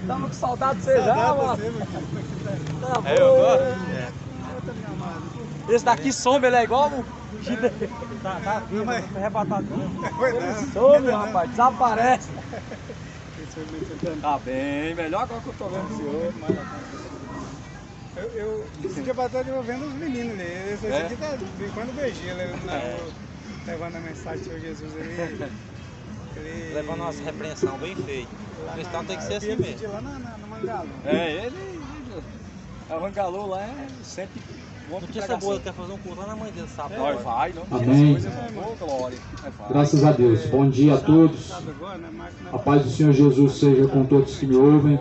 Tava com saudade de você já, mano. Tá bom. Eu gosto. Esse daqui sombra, ele é igual o Gideone. Tá arrebatado. Ele some, rapaz, desaparece. Tá bem, melhor agora que eu tô vendo o senhor. Esse dia bateu, eu vendo os meninos ali. Esse aqui tá brincando beijinho ali na rua. levando a mensagem do Senhor Jesus ele levando umas repreensão bem feia. O cristão tem que ser assim mesmo. Lá no Mangalô. Ele Mangalô lá é sempre bom. Notícia boa, ele quer fazer um culto lá na mãe dele, sabe? Nós vai, não. Amém. Ô, glória. Graças a Deus. Bom dia a todos. A paz do Senhor Jesus seja com todos que me ouvem.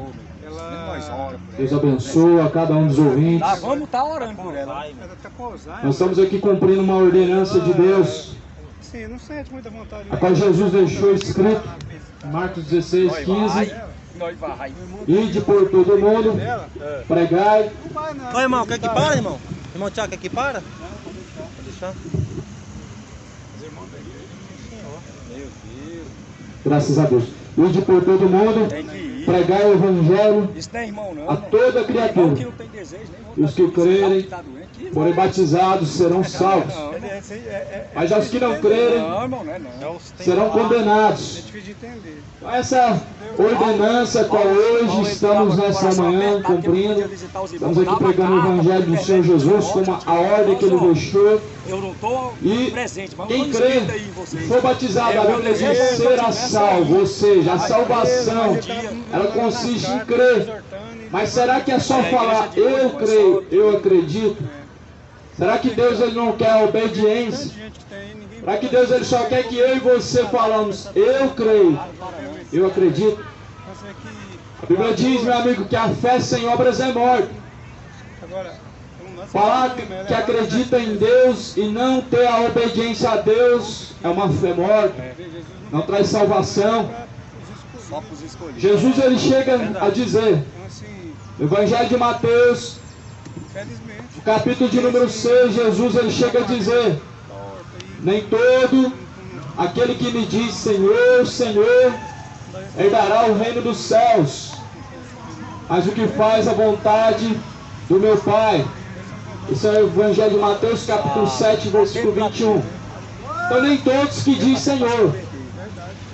Deus abençoe a cada um dos ouvintes. Tá, vamos estar orando por ela. Nós estamos aqui cumprindo uma ordenança de Deus, Sim, não sente muita vontade. a qual Jesus deixou escrito em Marcos 16, 15. Nós vai. Ide por todo mundo, pregai. Ô irmão, quer que para, irmão? Irmão Tiago, quer que para? Vou deixar. Graças a Deus. Ide por todo mundo, Tem que ir. pregai o Evangelho Isso não é irmão, não. a toda Irmão que criatura. não tem desejo, nem E os que crerem, tá doente. forem batizados, serão salvos. Mas aos que não crerem, Não, irmão, não é não. serão condenados. É difícil de entender. Então, essa ordenança qual hoje estamos nessa manhã cumprindo, estamos aqui pregando o Evangelho do Senhor Jesus como a ordem que Ele deixou. Eu não estou E presente, mas quem eu tô crê, inscrito aí em vocês. for batizado, a Bíblia diz será salvo, ou seja, a salvação, ela consiste em crer. Mas será que é só falar, eu creio, eu acredito? Será que Deus ele não quer a obediência? Será que Deus ele só quer que eu e você falamos, eu creio, eu acredito? A Bíblia diz, meu amigo, que a fé sem obras é morte. Falar que acredita em Deus e não ter a obediência a Deus é uma fé morta, não traz salvação. Só para os escolhidos. Jesus ele chega a dizer, no Evangelho de Mateus, no capítulo de número 6, Jesus ele chega a dizer, nem todo aquele que me diz Senhor, Senhor, herdará o reino dos céus, mas o que faz a vontade do meu Pai. Esse é o Evangelho de Mateus, capítulo 7, versículo 21. Então nem todos que diz Senhor.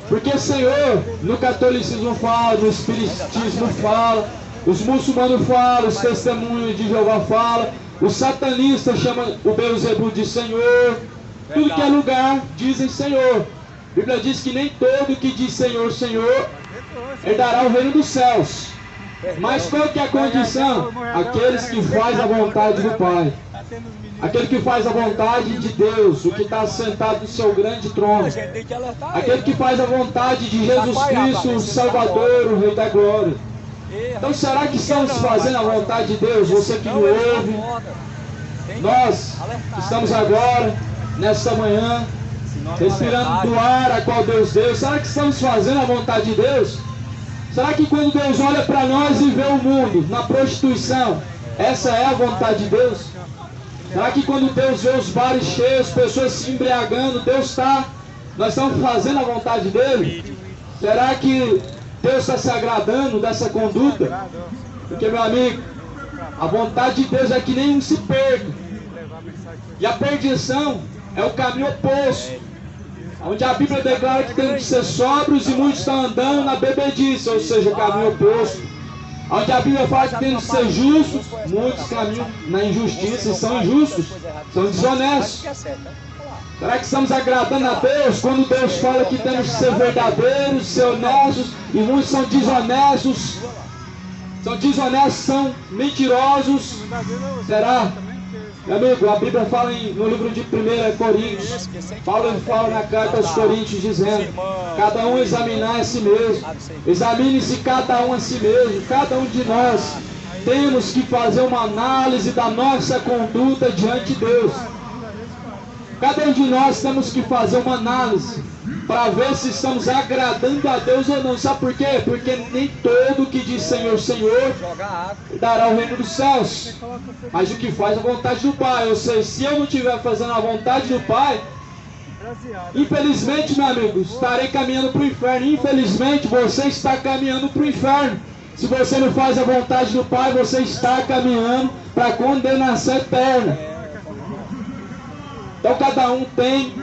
Porque Senhor, no catolicismo fala, no espiritismo fala, os muçulmanos falam, os testemunhos de Jeová falam, os satanistas chamam o Beelzebub de Senhor. Tudo que é lugar dizem Senhor. A Bíblia diz que nem todo que diz Senhor, Senhor, herdará o reino dos céus. Mas qual que é a condição? Aqueles que fazem a vontade do Pai. Aquele que faz a vontade de Deus, o que está sentado no seu grande trono. Aquele que faz a vontade de Jesus Cristo, o Salvador, o Rei da Glória. Então será que estamos fazendo a vontade de Deus? Você que me ouve, nós estamos agora, nesta manhã, respirando do ar a qual Deus deu. Será que estamos fazendo a vontade de Deus? Será que quando Deus olha para nós e vê o mundo na prostituição, essa é a vontade de Deus? Será que quando Deus vê os bares cheios, pessoas se embriagando, nós estamos fazendo a vontade dele? Será que Deus está se agradando dessa conduta? Porque, meu amigo, a vontade de Deus é que nenhum se perca. E a perdição é o caminho oposto, onde a Bíblia declara que temos que ser sóbrios e muitos estão andando na bebedice, ou seja, o caminho oposto. Onde a Bíblia fala que temos que ser justos, muitos caminham na injustiça e são injustos, são desonestos. Será que estamos agradando a Deus quando Deus fala que temos que ser verdadeiros, ser honestos, e muitos são desonestos, são mentirosos? Será? Meu amigo, a Bíblia fala no livro de 1 Coríntios, Paulo fala na carta aos Coríntios dizendo, cada um examinar a si mesmo, examine-se cada um a si mesmo, cada um de nós temos que fazer uma análise da nossa conduta diante de Deus. Cada um de nós temos que fazer uma análise para ver se estamos agradando a Deus ou não. Sabe por quê? Porque nem todo que diz Senhor, Senhor, dará o reino dos céus, mas o que faz a vontade do Pai. Ou seja, se eu não estiver fazendo a vontade do Pai, infelizmente, meu amigo, estarei caminhando para o inferno. Infelizmente, você está caminhando para o inferno. Se você não faz a vontade do Pai, você está caminhando para a condenação eterna. Então cada um tem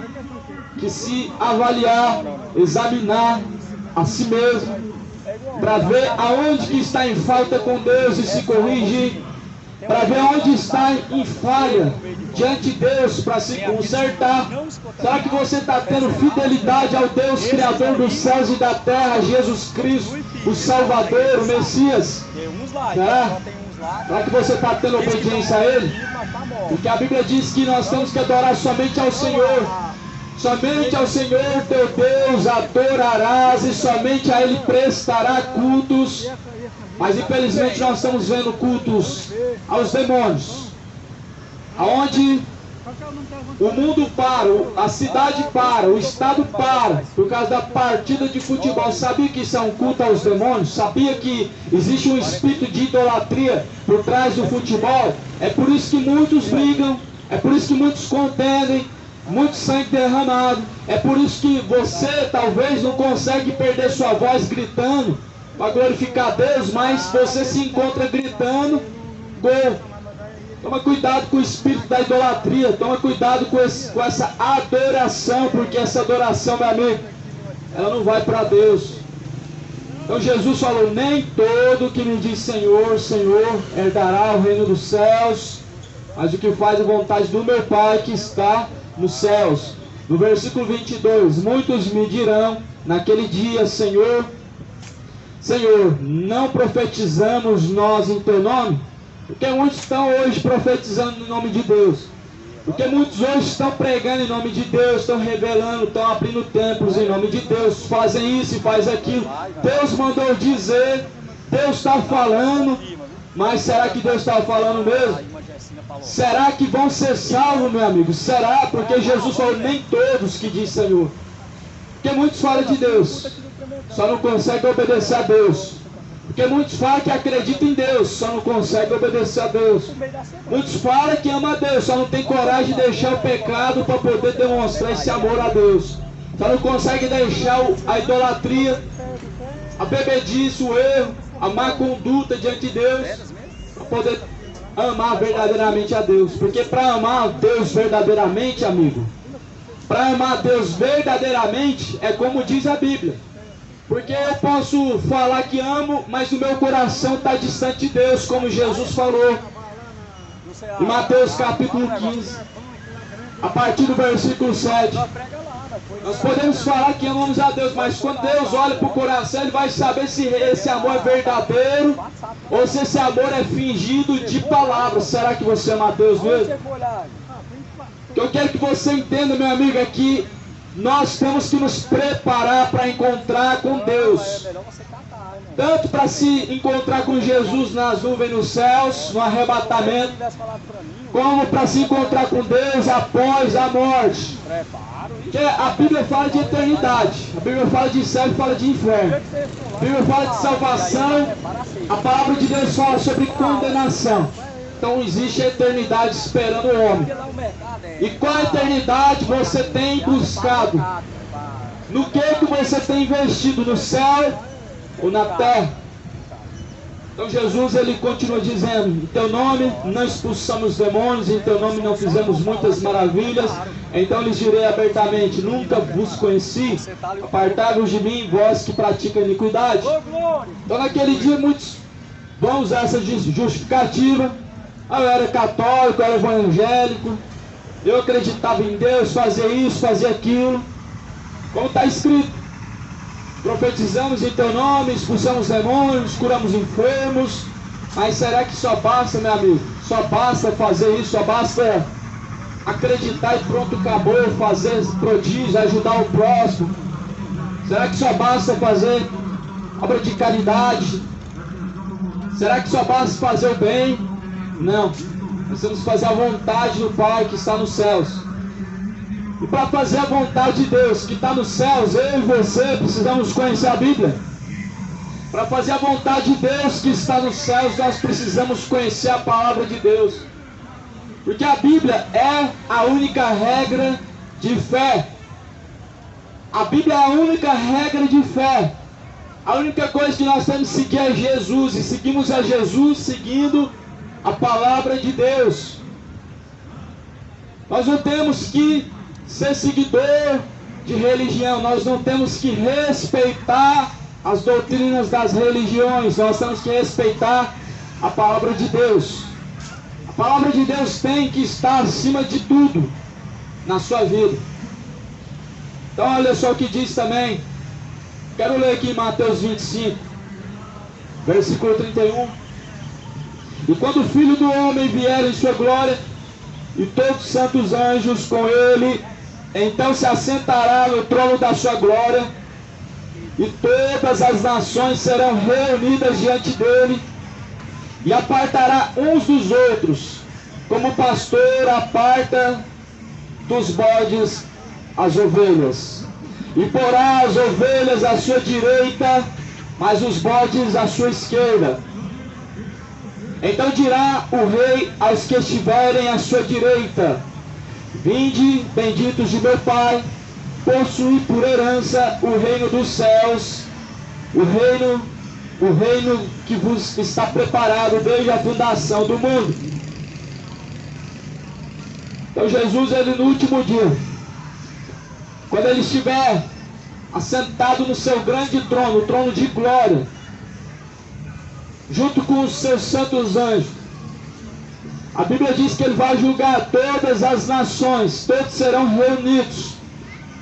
que se avaliar, examinar a si mesmo, para ver aonde que está em falta com Deus e se corrigir. para ver onde está em falha diante de Deus, para se consertar. Será que você está tendo fidelidade ao Deus Criador dos céus e da terra, Jesus Cristo, o Salvador, o Messias? Será que você está tendo obediência a Ele? Porque a Bíblia diz que nós temos que adorar somente ao Senhor. Somente ao Senhor teu Deus adorarás e somente a Ele prestará cultos. Mas infelizmente nós estamos vendo cultos aos demônios, aonde o mundo para, a cidade para, o estado para, por causa da partida de futebol. Sabia que isso é um culto aos demônios? Sabia que existe um espírito de idolatria por trás do futebol? É por isso que muitos brigam, é por isso que muitos contendem, muito sangue derramado. É por isso que você talvez não consegue perder sua voz gritando para glorificar a Deus, mas você se encontra gritando gol. Toma cuidado com o espírito da idolatria, toma cuidado com essa adoração, porque essa adoração, meu amigo, ela não vai para Deus. Então Jesus falou: nem todo que me diz Senhor, Senhor, herdará o reino dos céus, mas o que faz a vontade do meu Pai que está nos céus. No versículo 22, muitos me dirão naquele dia: Senhor, Senhor, não profetizamos nós em teu nome? Porque muitos estão hoje profetizando no nome de Deus. Porque muitos hoje estão pregando em nome de Deus, estão revelando, estão abrindo templos em nome de Deus, fazem isso e fazem aquilo. Deus mandou dizer, Deus está falando, mas será que Deus está falando mesmo? Será que vão ser salvos, meu amigo? Será? Porque Jesus falou: nem todos que diz Senhor. Porque muitos falam de Deus, só não conseguem obedecer a Deus. Porque muitos falam que acreditam em Deus, só não conseguem obedecer a Deus. Muitos falam que amam a Deus, só não tem coragem de deixar o pecado para poder demonstrar esse amor a Deus. Só não conseguem deixar a idolatria, a bebedice, o erro, a má conduta diante de Deus, para poder amar verdadeiramente a Deus. Porque para amar a Deus verdadeiramente, amigo, para amar a Deus verdadeiramente, é como diz a Bíblia. Porque eu posso falar que amo, mas o meu coração está distante de Deus, como Jesus falou em Mateus capítulo 15, a partir do versículo 7. Nós podemos falar que amamos a Deus, mas quando Deus olha para o coração, Ele vai saber se esse amor é verdadeiro ou se esse amor é fingido de palavras. Será que você ama a Deus mesmo? O que eu quero que você entenda, meu amigo, é que nós temos que nos preparar para encontrar com Deus. Tanto para se encontrar com Jesus nas nuvens nos céus, no arrebatamento, como para se encontrar com Deus após a morte. Porque a Bíblia fala de eternidade, a Bíblia fala de céu e fala de inferno. A Bíblia fala de salvação, a palavra de Deus fala sobre condenação. Então existe a eternidade esperando o homem. E qual eternidade você tem buscado? No que você tem investido? No céu ou na terra? Então Jesus, ele continua dizendo: em teu nome não expulsamos demônios, em teu nome não fizemos muitas maravilhas. Então lhes direi abertamente: nunca vos conheci, apartai-vos de mim, vós que praticam iniquidade. Então naquele dia muitos vão usar essa justificativa: eu era católico, eu era evangélico, eu acreditava em Deus, fazia isso, fazia aquilo. Como está escrito: profetizamos em teu nome, expulsamos demônios, curamos enfermos. Mas será que só basta, meu amigo? Só basta fazer isso? Só basta acreditar e pronto, acabou? Fazer prodígio, ajudar o próximo? Será que só basta fazer obra de caridade? Será que só basta fazer o bem? Não, nós temos que fazer a vontade do Pai que está nos céus. E para fazer a vontade de Deus que está nos céus, eu e você precisamos conhecer a Bíblia. Para fazer a vontade de Deus que está nos céus, nós precisamos conhecer a palavra de Deus. Porque a Bíblia é a única regra de fé. A Bíblia é a única regra de fé. A única coisa que nós temos que seguir é Jesus. E seguimos a Jesus seguindo a palavra de Deus. Nós não temos que ser seguidor de religião, nós não temos que respeitar as doutrinas das religiões, nós temos que respeitar a palavra de Deus. palavra de Deus tem que estar acima de tudo na sua vida. Então olha só o que diz também. Quero ler aqui em Mateus 25, versículo 31. E quando o Filho do Homem vier em sua glória, e todos os santos anjos com ele, então se assentará no trono da sua glória, e todas as nações serão reunidas diante dele, e apartará uns dos outros, como o pastor aparta dos bodes as ovelhas. E porá as ovelhas à sua direita, mas os bodes à sua esquerda. Então dirá o rei aos que estiverem à sua direita: vinde, benditos de meu Pai, possuí por herança o reino dos céus, o reino que vos está preparado desde a fundação do mundo. Então Jesus, ele no último dia, quando ele estiver assentado no seu grande trono, o trono de glória, junto com os seus santos anjos, a Bíblia diz que ele vai julgar todas as nações, todos serão reunidos,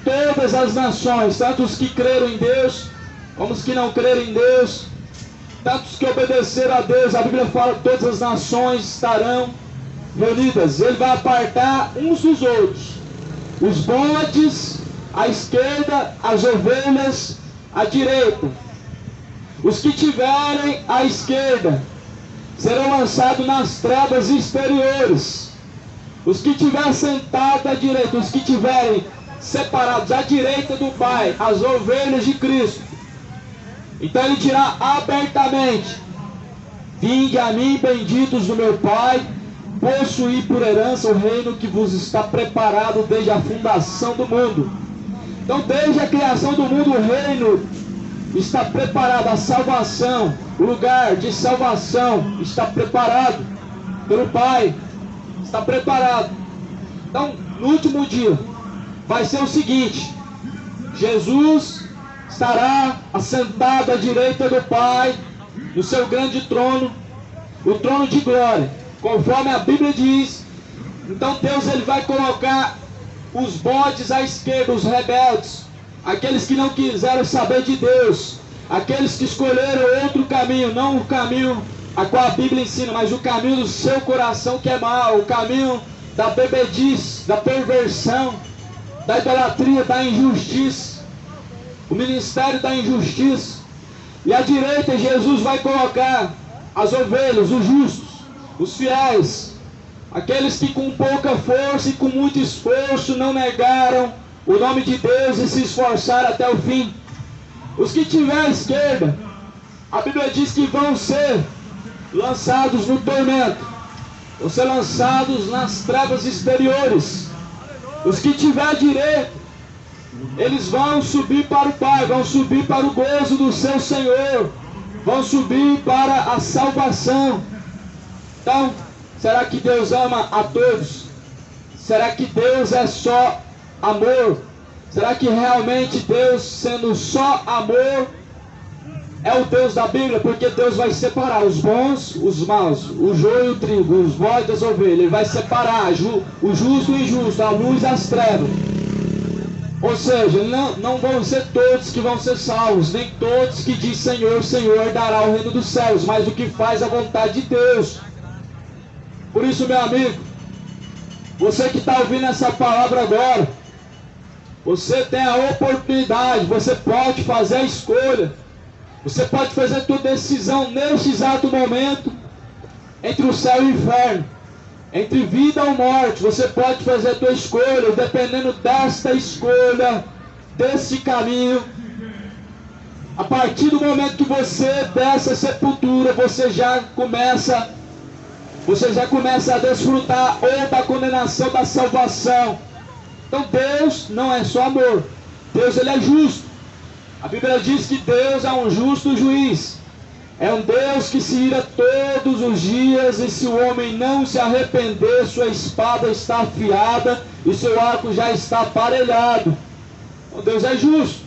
todas as nações, tanto os que creram em Deus, como os que não creram em Deus, tanto os que obedeceram a Deus. A Bíblia fala que todas as nações estarão reunidas. Ele vai apartar uns dos outros, os bodes à esquerda, as ovelhas à direita. Os que tiverem à esquerda serão lançados nas trevas exteriores. Os que tiverem sentados à direita, os que tiverem separados à direita do Pai, as ovelhas de Cristo. Então ele dirá abertamente: vinde a mim, benditos do meu Pai, possuí por herança o reino que vos está preparado desde a fundação do mundo. Então desde a criação do mundo o reino está preparado, a salvação, o lugar de salvação está preparado pelo Pai, está preparado. Então no último dia vai ser o seguinte: Jesus estará assentado à direita do Pai, no seu grande trono, o trono de glória, conforme a Bíblia diz. Então Deus, ele vai colocar os bodes à esquerda, os rebeldes, aqueles que não quiseram saber de Deus, aqueles que escolheram outro caminho, não o caminho a qual a Bíblia ensina, mas o caminho do seu coração que é mau, o caminho da bebedice, da perversão, da idolatria, da injustiça, o ministério da injustiça. E à direita Jesus vai colocar as ovelhas, os justos, os fiéis, aqueles que com pouca força e com muito esforço não negaram o nome de Deus e se esforçaram até o fim. Os que tiver à esquerda, a Bíblia diz que vão ser lançados no tormento, vão ser lançados nas trevas exteriores. Os que tiver à direita, eles vão subir para o Pai, vão subir para o gozo do seu Senhor, vão subir para a salvação. Então, será que Deus ama a todos? Será que Deus é só amor? Será que realmente Deus, sendo só amor, é o Deus da Bíblia? Porque Deus vai separar os bons, os maus, o joio e o trigo, os bodes das ovelhas. Ele vai separar o justo e o injusto, a luz e as trevas. Ou seja, não vão ser todos que vão ser salvos, nem todos que diz Senhor, Senhor dará o reino dos céus, mas o que faz a vontade de Deus. Por isso, meu amigo, você que está ouvindo essa palavra agora, você tem a oportunidade, você pode fazer a escolha, você pode fazer a tua decisão neste exato momento, entre o céu e o inferno, entre vida ou morte. Você pode fazer a tua escolha, dependendo desta escolha, desse caminho. A partir do momento que você dessa sepultura, você já começa a desfrutar ou da condenação da salvação. Então Deus não é só amor, Deus, ele é justo. A Bíblia diz que Deus é um justo juiz. É um Deus que se ira todos os dias, e se o homem não se arrepender, sua espada está afiada e seu arco já está aparelhado. Então Deus é justo.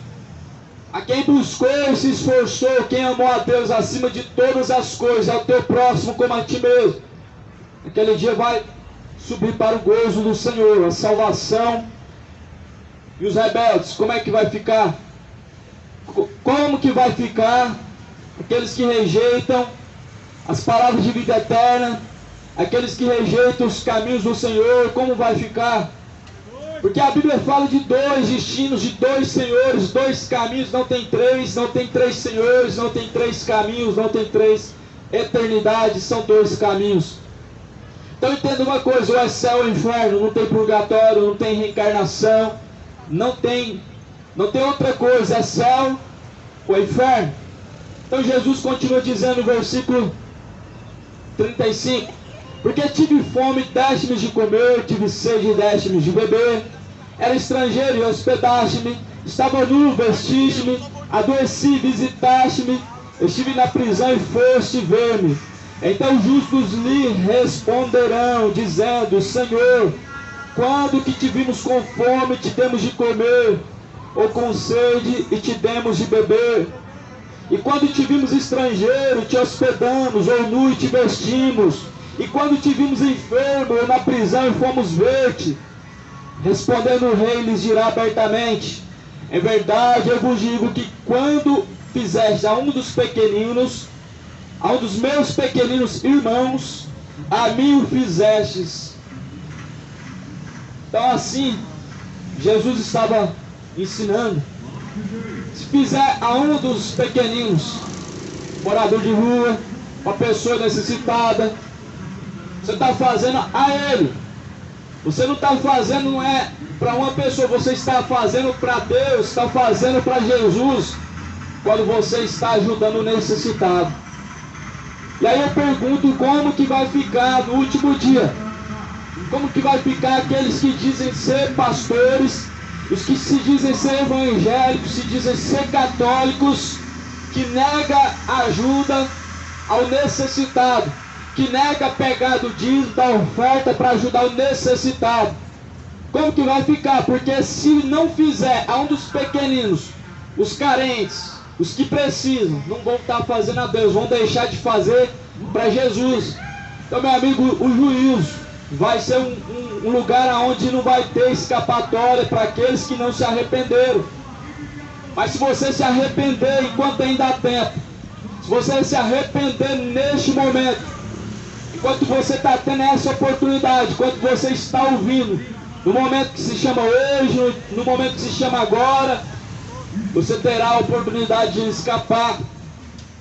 A quem buscou e se esforçou, quem amou a Deus acima de todas as coisas, é o teu próximo como a ti mesmo. Aquele dia vai subir para o gozo do Senhor, a salvação. E os rebeldes, como é que vai ficar? Como que vai ficar aqueles que rejeitam as palavras de vida eterna, aqueles que rejeitam os caminhos do Senhor, como vai ficar? Porque a Bíblia fala de dois destinos, de dois senhores, dois caminhos, não tem três senhores, não tem três caminhos, não tem três eternidades, são dois caminhos. Então entenda uma coisa, ou é céu ou inferno, não tem purgatório, não tem reencarnação, não tem outra coisa, é céu ou inferno. Então Jesus continua dizendo no versículo 35, porque tive fome, deste-me de comer, tive sede, deste-me de beber, era estrangeiro e hospedaste-me, estava nu, vestiste-me, adoeci, visitaste-me, estive na prisão e foste ver-me. Então os justos lhe responderão, dizendo, Senhor, quando que te vimos com fome, te demos de comer, ou com sede, e te demos de beber? E quando te vimos estrangeiro, te hospedamos, ou nu e te vestimos? E quando te vimos enfermo, ou na prisão e fomos ver-te? Respondendo o rei, lhes dirá abertamente, em verdade eu vos digo que quando fizeste a um dos pequeninos, a um dos meus pequeninos irmãos, a mim o fizestes. Então assim, Jesus estava ensinando, se fizer a um dos pequeninos, morador de rua, uma pessoa necessitada, você está fazendo a ele. Você não está fazendo, não é para uma pessoa, você está fazendo para Deus, está fazendo para Jesus, quando você está ajudando o necessitado. E aí eu pergunto, como que vai ficar no último dia? Como que vai ficar aqueles que dizem ser pastores, os que se dizem ser evangélicos, se dizem ser católicos, que nega ajuda ao necessitado, que nega pegar do dízimo, da oferta para ajudar o necessitado? Como que vai ficar? Porque se não fizer a um dos pequeninos, os carentes, os que precisam, não vão estar fazendo a Deus, vão deixar de fazer para Jesus. Então, meu amigo, o juízo vai ser um lugar onde não vai ter escapatória para aqueles que não se arrependeram. Mas se você se arrepender enquanto ainda há tempo, se você se arrepender neste momento, enquanto você está tendo essa oportunidade, enquanto você está ouvindo, no momento que se chama hoje, no momento que se chama agora, você terá a oportunidade de escapar.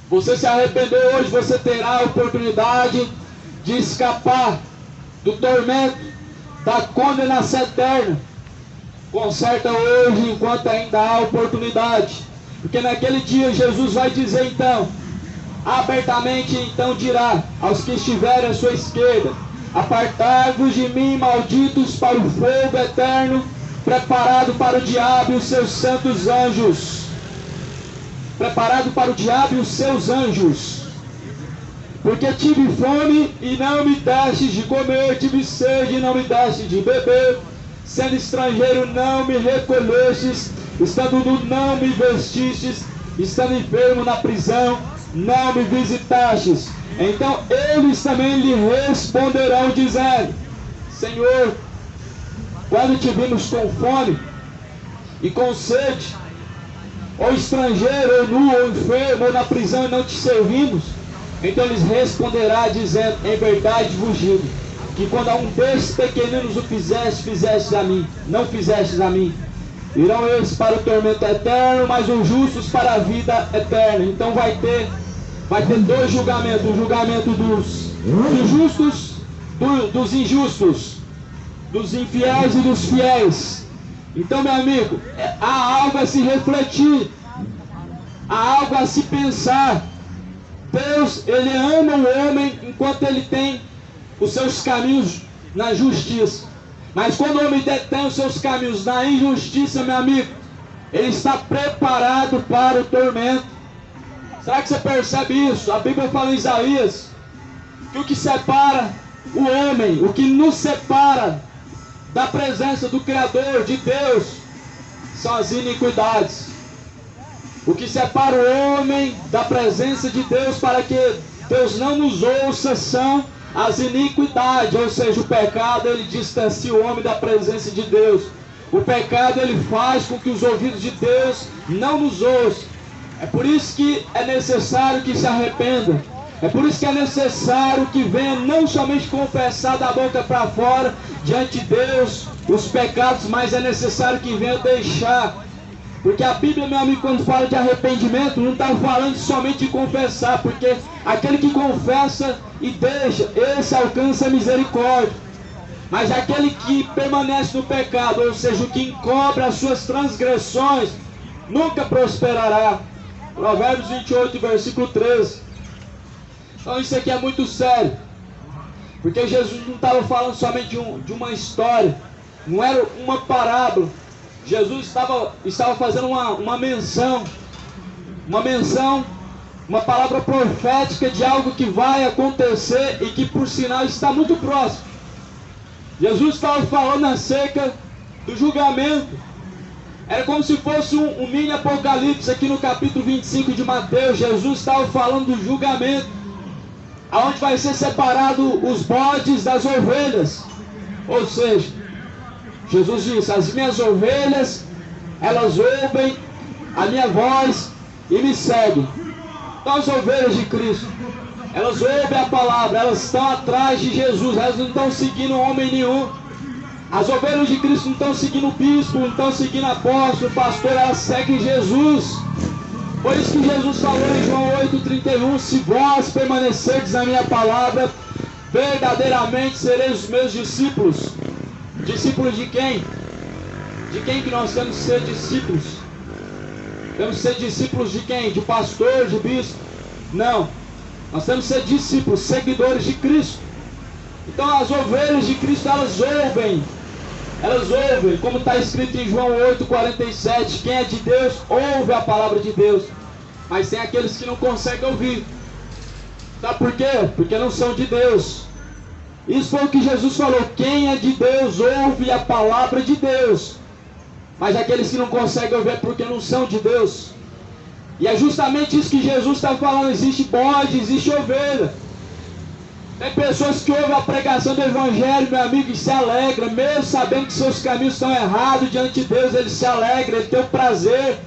Você se arrepender hoje, você terá a oportunidade de escapar do tormento, da condenação eterna. Conserta hoje enquanto ainda há oportunidade, porque naquele dia Jesus vai dizer então, abertamente então dirá aos que estiverem à sua esquerda, apartai-vos de mim, malditos, para o fogo eterno, preparado para o diabo e os seus santos anjos. Preparado para o diabo e os seus anjos. Porque tive fome e não me destes de comer, tive sede e não me destes de beber, sendo estrangeiro não me recolhestes, estando nu não me vestistes, estando enfermo na prisão não me visitastes. Então eles também lhe responderão dizendo, Senhor, quando te vimos com fome e com sede, ou estrangeiro, ou nu, ou enfermo, ou na prisão e não te servimos? Então eles responderá dizendo, em verdade vos digo, que quando a um destes pequeninos o fizestes a mim, não fizestes a mim. Irão eles para o tormento eterno, mas os justos para a vida eterna. Então vai ter dois julgamentos, o julgamento dos justos, dos injustos, dos infiéis e dos fiéis. Então, meu amigo, há algo a se refletir, há algo a se pensar. Deus, Ele ama o homem enquanto ele tem os seus caminhos na justiça. Mas quando o homem detém os seus caminhos na injustiça, meu amigo, ele está preparado para o tormento. Será que você percebe isso? A Bíblia fala em Isaías que o que separa o homem, o que nos separa da presença do Criador, de Deus, são as iniquidades. O que separa o homem da presença de Deus para que Deus não nos ouça são As iniquidades, ou seja, o pecado, ele distancia o homem da presença de Deus. O pecado, ele faz com que os ouvidos de Deus não nos ouçam. É por isso que é necessário que se arrependa. É por isso que é necessário que venha não somente confessar da boca para fora diante de Deus os pecados, mas é necessário que venha deixar. Porque a Bíblia, meu amigo, quando fala de arrependimento, não está falando somente de confessar, porque aquele que confessa e deixa, esse alcança a misericórdia. Mas aquele que permanece no pecado, ou seja, o que encobre as suas transgressões, nunca prosperará. Provérbios 28, versículo 13. Então isso aqui é muito sério, porque Jesus não estava falando somente de uma história, não era uma parábola. Jesus estava fazendo uma menção, uma palavra profética de algo que vai acontecer e que por sinal está muito próximo. Jesus estava falando acerca do julgamento. Era como se fosse um mini apocalipse aqui no capítulo 25 de Mateus. Jesus estava falando do julgamento, aonde vai ser separado os bodes das ovelhas. Ou seja, Jesus disse: as minhas ovelhas, elas ouvem a minha voz e me seguem. Então as ovelhas de Cristo, elas ouvem a palavra, elas estão atrás de Jesus, elas não estão seguindo homem nenhum. As ovelhas de Cristo não estão seguindo o bispo, não estão seguindo o apóstolo, o pastor, elas seguem Jesus. Por isso que Jesus falou em João 8,31: se vós permanecerdes na minha palavra, verdadeiramente sereis os meus discípulos. Discípulos de quem? De quem que nós temos que ser discípulos? Temos que ser discípulos de quem? De pastor, de bispo? Não. Nós temos que ser discípulos, seguidores de Cristo. Então as ovelhas de Cristo, elas ouvem, como está escrito em João 8,47, quem é de Deus, ouve a palavra de Deus. Mas tem aqueles que não conseguem ouvir. Sabe por quê? Porque não são de Deus. Isso foi o que Jesus falou: quem é de Deus, ouve a palavra de Deus. Mas aqueles que não conseguem ouvir é porque não são de Deus. E é justamente isso que Jesus está falando: existe bode, existe ovelha. Tem pessoas que ouvem a pregação do Evangelho, meu amigo, e se alegram, mesmo sabendo que seus caminhos estão errados diante de Deus, ele se alegra, ele tem o prazer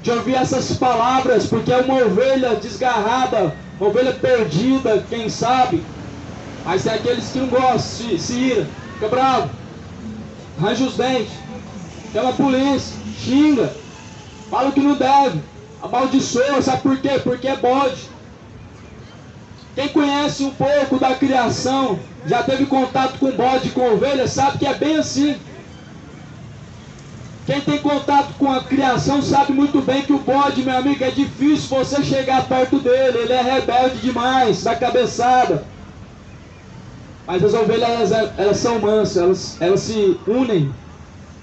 de ouvir essas palavras, porque é uma ovelha desgarrada, uma ovelha perdida, quem sabe. Mas tem aqueles que não gostam, se ira, fica bravo, arranja os dentes, chama a polícia, xinga, fala o que não deve, amaldiçoa. Sabe por quê? Porque é bode. Quem conhece um pouco da criação, já teve contato com bode, com ovelha, sabe que é bem assim. Quem tem contato com a criação sabe muito bem que o bode, meu amigo, é difícil você chegar perto dele, ele é rebelde demais, da cabeçada. Mas as ovelhas, elas são mansas, elas se unem.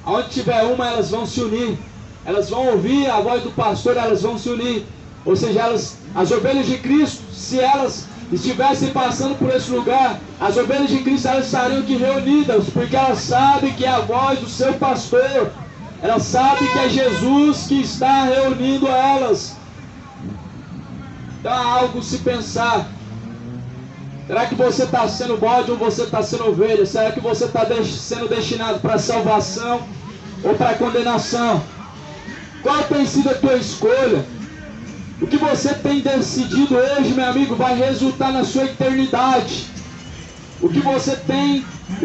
Onde tiver uma, elas vão se unir. Elas vão ouvir a voz do pastor, elas vão se unir. Ou seja, as ovelhas de Cristo, se elas estivessem passando por esse lugar, as ovelhas de Cristo, elas estariam aqui reunidas, porque elas sabem que é a voz do seu pastor. Elas sabem que é Jesus que está reunindo elas. Então há algo se pensar. Será que você está sendo bode ou você está sendo ovelha? Será que você está sendo destinado para a salvação ou para a condenação? Qual tem sido a tua escolha? O que você tem decidido hoje, meu amigo, vai resultar na sua eternidade. O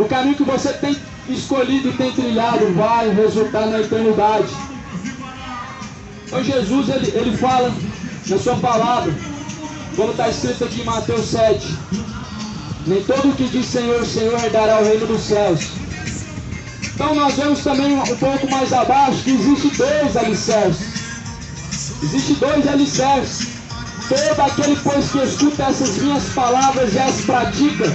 caminho que você tem escolhido e tem trilhado vai resultar na eternidade. Então Jesus, ele fala na sua palavra, como está escrito aqui em Mateus 7, nem todo o que diz Senhor, Senhor herdará o reino dos céus. Então nós vemos também um pouco mais abaixo que existe dois alicerces. Existe dois alicerces. Todo aquele, pois, que escuta essas minhas palavras e as pratica,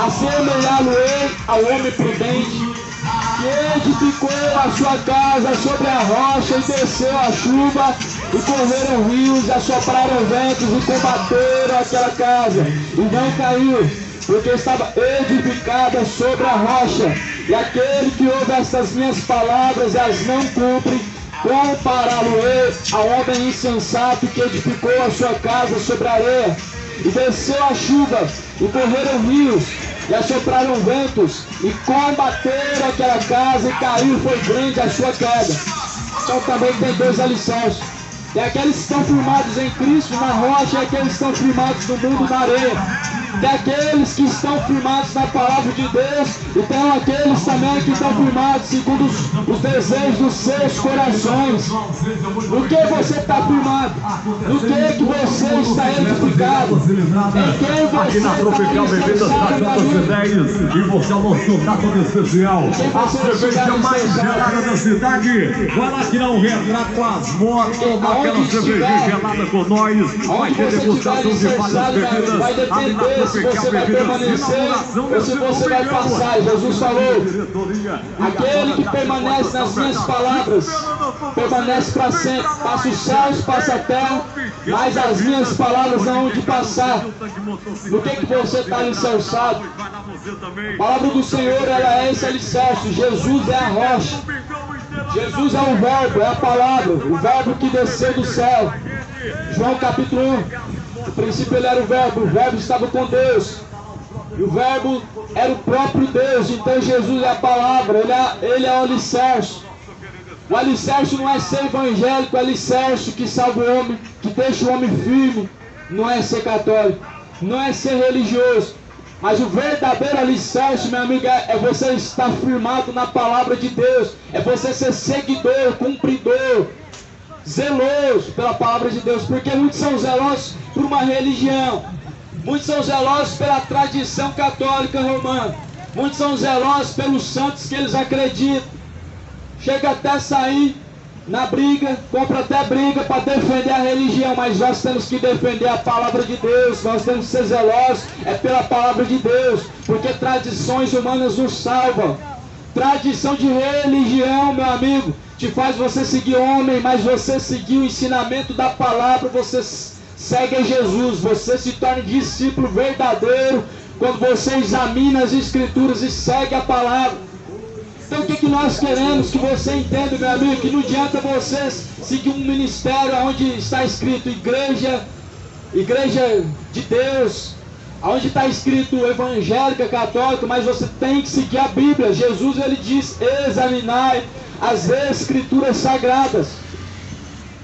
assemelhá-lo-ei ao homem prudente, que edificou a sua casa sobre a rocha, e desceu a chuva, e correram rios, e assopraram ventos, e combateram aquela casa, e não caiu, porque estava edificada sobre a rocha. E aquele que ouve estas minhas palavras e as não cumpre, compará-lo-ei ao homem insensato que edificou a sua casa sobre a areia, e desceu a chuva, e correram rios, e assopraram ventos, e combateram aquela casa, e caiu, foi grande a sua queda. Então também tem dois alicerces. Tem aqueles que estão firmados em Cristo na rocha, e aqueles que estão firmados no mundo na areia. Tem aqueles que estão firmados na palavra de Deus, e tem aqueles também que estão firmados segundo os desejos dos seus corações. No que você está firmado? No que você está edificado? Em quem você aqui na Tropical Bebidas Cachaça e você almoçou na toda especial. A cerveja mais gelada da cidade. Vai lá tirar um retrato com as motos, tomar aquela cerveja gelada com nós. Vai ter degustação de várias bebidas. Vai depender se você vai permanecer ou se você vai passar. Jesus falou: aquele que permanece nas minhas palavras permanece para sempre. Passa os céus, passa a terra, mas as minhas palavras não hão de passar. No que você está alicerçado? A palavra do Senhor, ela é esse alicerce. Jesus é a rocha. Jesus é o verbo, é a palavra, o verbo que desceu do céu. João capítulo 1. No princípio ele era o verbo estava com Deus, e o verbo era o próprio Deus. Então Jesus é a palavra, ele é o alicerce. O alicerce não é ser evangélico, o alicerce que salva o homem, que deixa o homem firme, não é ser católico, não é ser religioso. Mas o verdadeiro alicerce, meu amigo, é você estar firmado na palavra de Deus, é você ser seguidor, cumpridor, zeloso pela palavra de Deus, porque muitos são zelosos por uma religião, muitos são zelosos pela tradição católica romana, muitos são zelosos pelos santos que eles acreditam, chega até a sair na briga, compra até briga para defender a religião, mas nós temos que defender a palavra de Deus, nós temos que ser zelosos, é pela palavra de Deus, porque tradições humanas nos salvam. Tradição de religião, meu amigo, te faz você seguir homem, mas você seguir o ensinamento da palavra, você segue a Jesus, você se torna discípulo verdadeiro quando você examina as escrituras e segue a palavra. Então o que nós queremos que você entenda, meu amigo, que não adianta você seguir um ministério onde está escrito igreja de Deus, onde está escrito evangélica, católica, mas você tem que seguir a Bíblia. Jesus, ele diz: examinai as escrituras sagradas.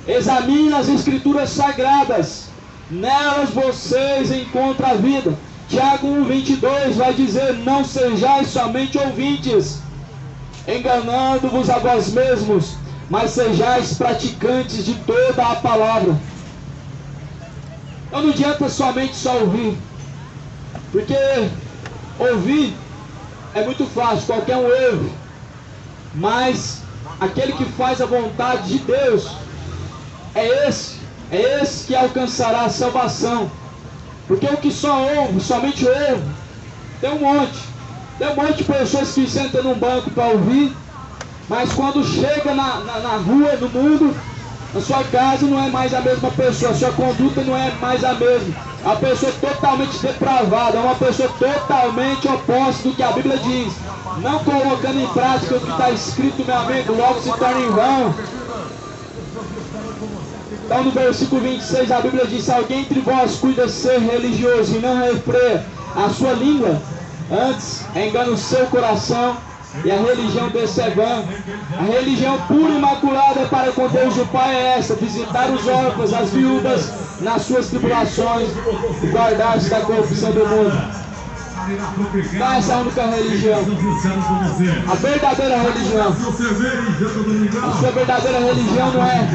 Examine as escrituras sagradas, nelas vocês encontram a vida. Tiago 1:22 vai dizer: não sejais somente ouvintes, enganando-vos a vós mesmos, mas sejais praticantes de toda a palavra. Então não adianta somente só ouvir, porque ouvir é muito fácil, qualquer um ouve, mas aquele que faz a vontade de Deus é esse que alcançará a salvação. Porque o que só ouve, somente ouve, tem um monte de pessoas que sentam num banco para ouvir, mas quando chega na rua, no mundo, na sua casa, não é mais a mesma pessoa, a sua conduta não é mais a mesma. É uma pessoa totalmente depravada, é uma pessoa totalmente oposta do que a Bíblia diz. Não colocando em prática o que está escrito, meu amigo, logo se torna em vão. Então no versículo 26 a Bíblia diz: se alguém entre vós cuida ser religioso e não refreia a sua língua, antes engana o seu coração, e a religião desse é vã. A religião pura e imaculada para com Deus o Pai é esta: visitar os órfãos, as viúvas nas suas tribulações e guardar-se da corrupção do mundo. Não é essa a única religião. A verdadeira religião, a sua verdadeira religião não é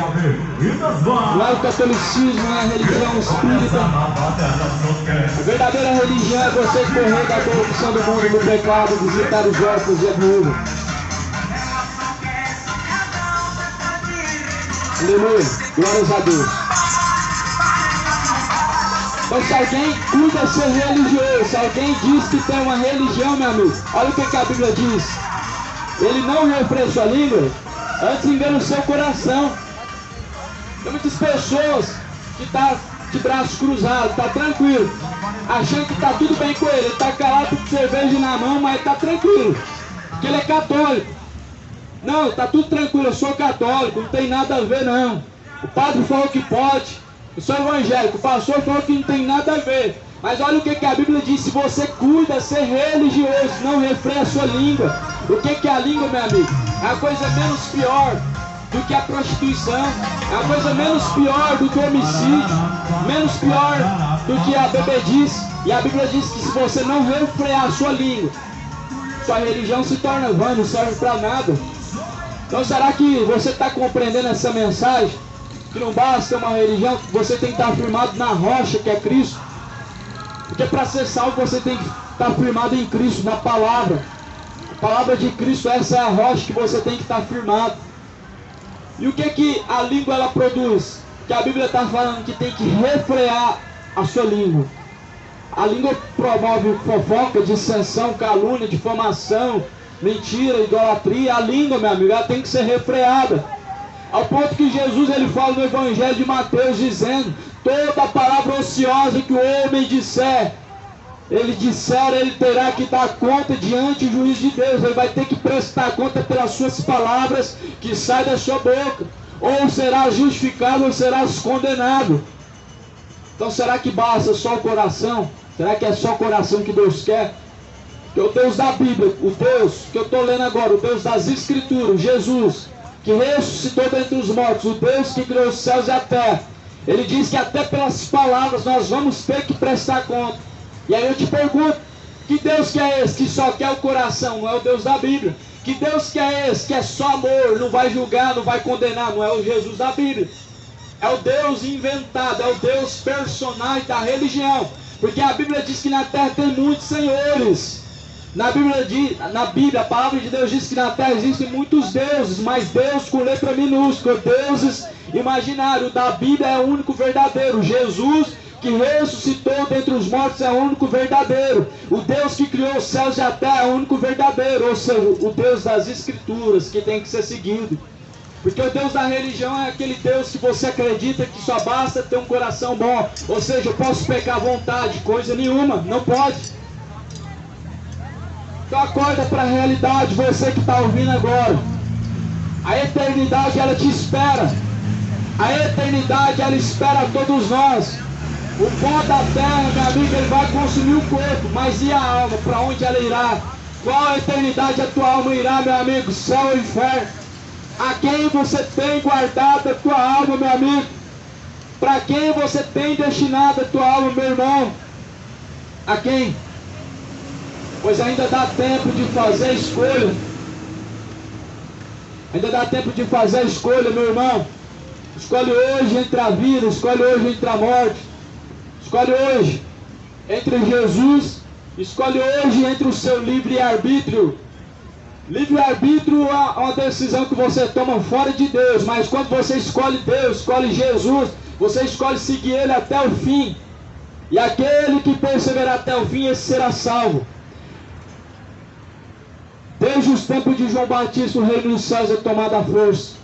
o catolicismo, não é a religião espírita. A verdadeira religião é você correr da corrupção do mundo, do pecado, visitar os órfãos e a viúva. Aleluia, glórias a Deus. Então se alguém cuida ser religioso, se alguém diz que tem uma religião, meu amigo, olha o que a Bíblia diz: ele não refreia sua língua, antes engana o seu coração. Tem muitas pessoas que estão de braços cruzados, está tranquilo, achando que está tudo bem com ele está calado com cerveja na mão, mas está tranquilo, porque ele é católico. Não, está tudo tranquilo, eu sou católico, não tem nada a ver não. O padre falou que pode, eu sou evangélico, o pastor falou que não tem nada a ver. Mas olha o que a Bíblia diz: se você cuida ser religioso, não refreia a sua língua. O que é a língua, meu amigo? É a coisa menos pior do que a prostituição, é a coisa menos pior do que o homicídio, menos pior do que a bebedice. E a Bíblia diz que se você não refrear a sua língua, sua religião se torna vã, não serve para nada. Então será que você está compreendendo essa mensagem? Que não basta uma religião, que você tem que estar firmado na rocha que é Cristo. Porque para ser salvo você tem que estar firmado em Cristo, na palavra. A palavra de Cristo, essa é a rocha que você tem que estar firmado. E o que a língua ela produz? Que a Bíblia está falando que tem que refrear a sua língua. A língua promove fofoca, dissensão, calúnia, difamação, mentira, idolatria. A língua, meu amigo, ela tem que ser refreada. Ao ponto que Jesus ele fala no Evangelho de Mateus dizendo: toda palavra ociosa que o homem disser, ele terá que dar conta diante do juiz de Deus. Ele vai ter que prestar conta pelas suas palavras que saem da sua boca. Ou será justificado ou serás condenado. Então será que basta só o coração? Será que é só o coração que Deus quer? Que o Deus da Bíblia, o Deus que eu estou lendo agora, o Deus das Escrituras, Jesus, que ressuscitou dentre os mortos, o Deus que criou os céus e a terra, ele diz que até pelas palavras nós vamos ter que prestar conta. E aí eu te pergunto: que Deus que é esse que só quer o coração? Não é o Deus da Bíblia. Que Deus que é esse que é só amor, não vai julgar, não vai condenar? Não é o Jesus da Bíblia. É o Deus inventado, é o Deus personagem da religião. Porque a Bíblia diz que na terra tem muitos senhores. Na Bíblia, a palavra de Deus diz que na terra existem muitos deuses, mas Deus com letra minúscula, deuses imaginários. Da Bíblia é o único verdadeiro. Jesus, que ressuscitou dentre os mortos, é o único verdadeiro. O Deus que criou os céus e a terra é o único verdadeiro. Ou seja, o Deus das Escrituras, que tem que ser seguido. Porque o Deus da religião é aquele Deus que você acredita que só basta ter um coração bom. Ou seja, eu posso pecar à vontade, coisa nenhuma, não pode. Então acorda para a realidade, você que está ouvindo agora. A eternidade ela te espera. A eternidade ela espera todos nós. O pó da terra, meu amigo, ele vai consumir o corpo, mas e a alma? Para onde ela irá? Qual a eternidade a tua alma irá, meu amigo? Céu ou inferno? A quem você tem guardado a tua alma, meu amigo? Para quem você tem destinado a tua alma, meu irmão? A quem? Pois ainda dá tempo de fazer a escolha. Ainda dá tempo de fazer a escolha, meu irmão. Escolhe hoje entre a vida, escolhe hoje entre a morte. Escolhe hoje entre Jesus, escolhe hoje entre o seu livre-arbítrio. Livre-arbítrio é uma decisão que você toma fora de Deus, mas quando você escolhe Deus, escolhe Jesus, você escolhe seguir Ele até o fim. E aquele que perseverar até o fim, esse será salvo. Desde os tempos de João Batista, o reino dos céus é tomado à força.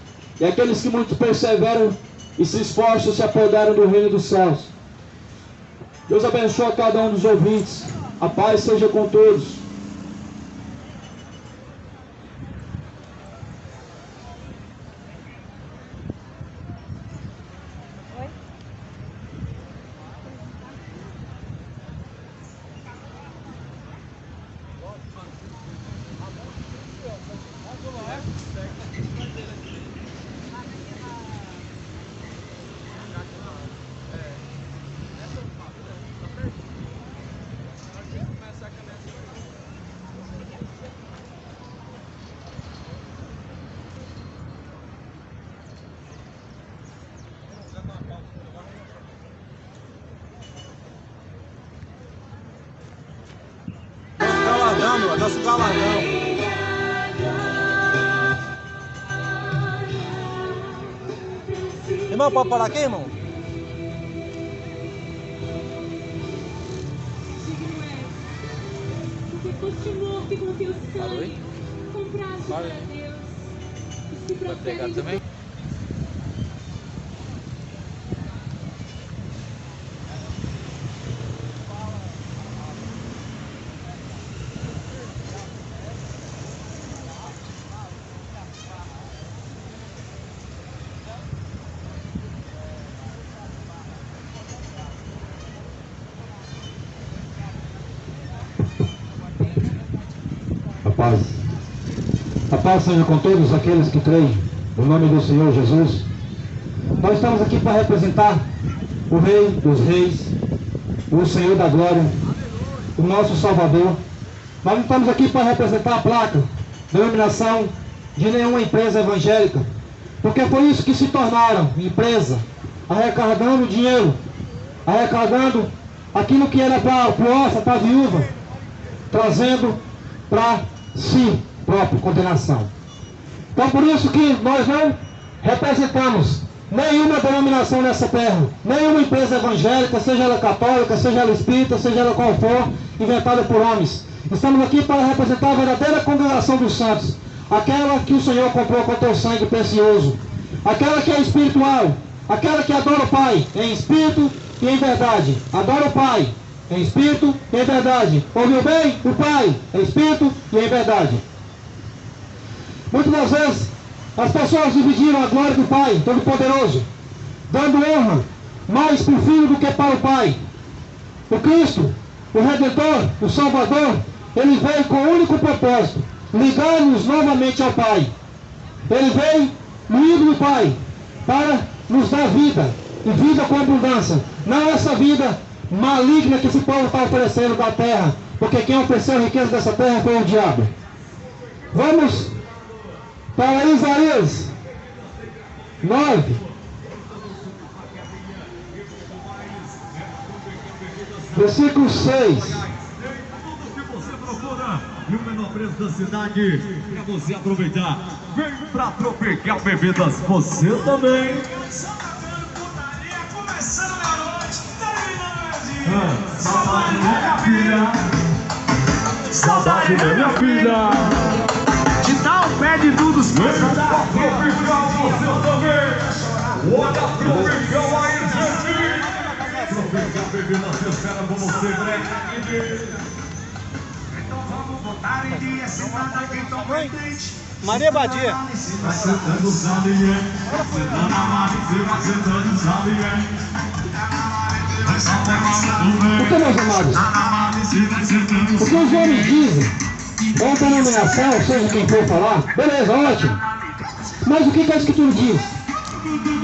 E aqueles que muito perseveram e se esforçam se apoderam do reino dos céus. Deus abençoe a cada um dos ouvintes. A paz seja com todos. Nosso galardão. Irmão, pode parar aqui, irmão? Falou aí? Vai pegar também? paz. A paz seja com todos aqueles que creem no nome do Senhor Jesus. Nós estamos aqui para representar o Rei dos Reis, o Senhor da Glória, o nosso Salvador. Nós não estamos aqui para representar a placa, denominação de nenhuma empresa evangélica, porque foi isso que se tornaram, empresa, arrecadando dinheiro, arrecadando aquilo que era para o órfão, para a viúva, trazendo para si próprio condenação. Então por isso que nós não representamos nenhuma denominação nessa terra, nenhuma empresa evangélica, seja ela católica, seja ela espírita, seja ela qual for, inventada por homens. Estamos aqui para representar a verdadeira congregação dos santos, aquela que o Senhor comprou com teu sangue precioso, aquela que é espiritual, aquela que adora o Pai em espírito e em verdade. Adora o Pai em espírito e em verdade. Ouviu bem? O Pai em espírito e em verdade. Muitas das vezes as pessoas dividiram a glória do Pai Todo-Poderoso, dando honra mais para o Filho do que para o Pai. O Cristo, o Redentor, o Salvador, ele veio com o único propósito: ligar-nos novamente ao Pai. Ele veio unido do Pai para nos dar vida, e vida com abundância. Não essa vida maligna que esse povo está oferecendo da terra, porque quem ofereceu a riqueza dessa terra foi o diabo. Vamos para Isaías 9, versículo 6. E o menor preço da cidade para você aproveitar. Vem pra Tropical Bebidas, você também. Saudade da minha filha. Saudade da minha filha. De dar o pé de tudo os Vem pra Tropical, você também. Olha a Tropical aí, gente. Tropical Bebidas, espera por você, breque. Maria Badia. Porque, meus amados, o que os homens dizem, ou denominação, seja quem for falar, beleza, ótimo. Mas o que a Escritura diz?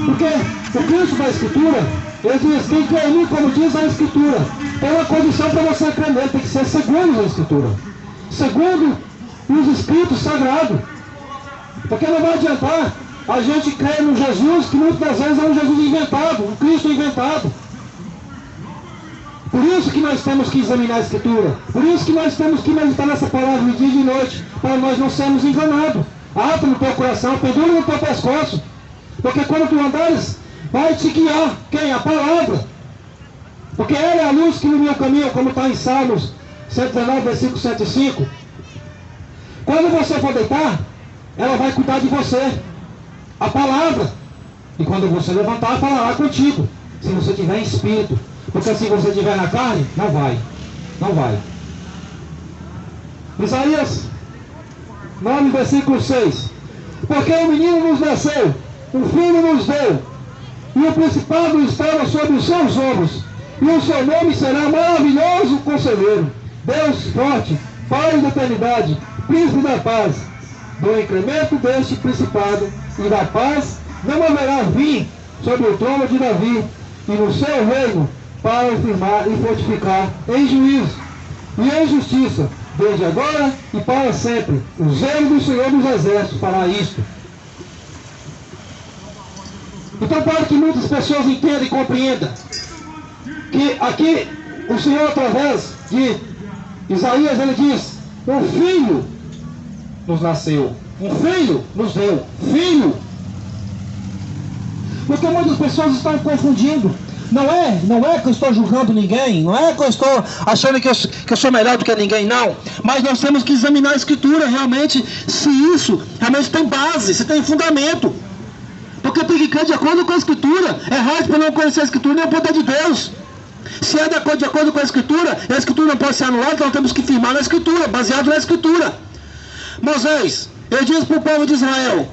Porque o Cristo da Escritura, ele diz: quem crê em mim, como diz a Escritura, tem uma condição para você crer nele, tem que ser segundo a Escritura, segundo os Escritos Sagrados. Porque não vai adiantar a gente crer no Jesus, que muitas das vezes é um Jesus inventado, um Cristo inventado. Por isso que nós temos que examinar a Escritura, por isso que nós temos que meditar nessa palavra de dia e de noite, para nós não sermos enganados. Ata no teu coração, pendura no teu pescoço, porque quando tu andares, vai te guiar quem? A palavra. Porque ela é a luz que ilumina o caminho, como está em Salmos 119, versículo 105. Quando você for deitar, ela vai cuidar de você, a palavra. E quando você levantar, falará contigo, se você tiver em espírito. Porque se você estiver na carne, não vai. Não vai. Isaías 9, versículo 6. Porque o menino nos nasceu, um filho nos deu, e o principado estava sobre os seus ombros, e o seu nome será maravilhoso conselheiro, Deus forte, Pai da eternidade, Príncipe da paz. Do incremento deste principado e da paz não haverá fim sobre o trono de Davi, e no seu reino, para firmar e fortificar em juízo e em justiça, desde agora e para sempre. O zelo do Senhor dos Exércitos fará isto. Então, para que muitas pessoas entendam e compreendam que aqui o Senhor, através de Isaías, ele diz: um filho nos nasceu, um filho nos deu, filho. Porque muitas pessoas estão confundindo. Não é que eu estou julgando ninguém, não é que eu estou achando que eu sou melhor do que ninguém, não. Mas nós temos que examinar a Escritura realmente, se isso realmente tem base, se tem fundamento. Porque tem que crer de acordo com a Escritura. É errado para não conhecer a Escritura nem o poder de Deus. Se é de acordo com a Escritura, e a Escritura não pode ser anulada, então temos que firmar na Escritura, baseado na Escritura. Moisés, ele diz para o povo de Israel: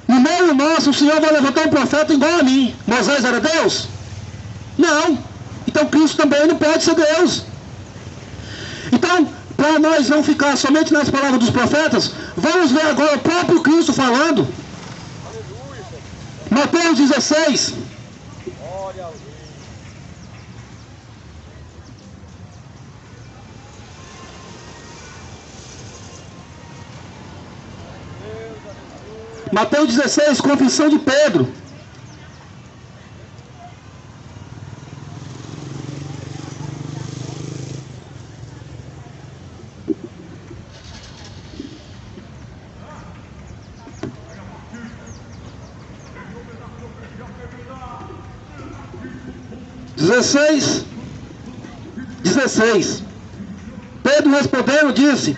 no meio nosso o Senhor vai levantar um profeta igual a mim. Moisés era Deus? Não. Então Cristo também não pode ser Deus. Então, para nós não ficar somente nas palavras dos profetas, vamos ver agora o próprio Cristo falando. Mateus 16. Mateus 16, confissão de Pedro. Dezesseis. Pedro respondendo disse: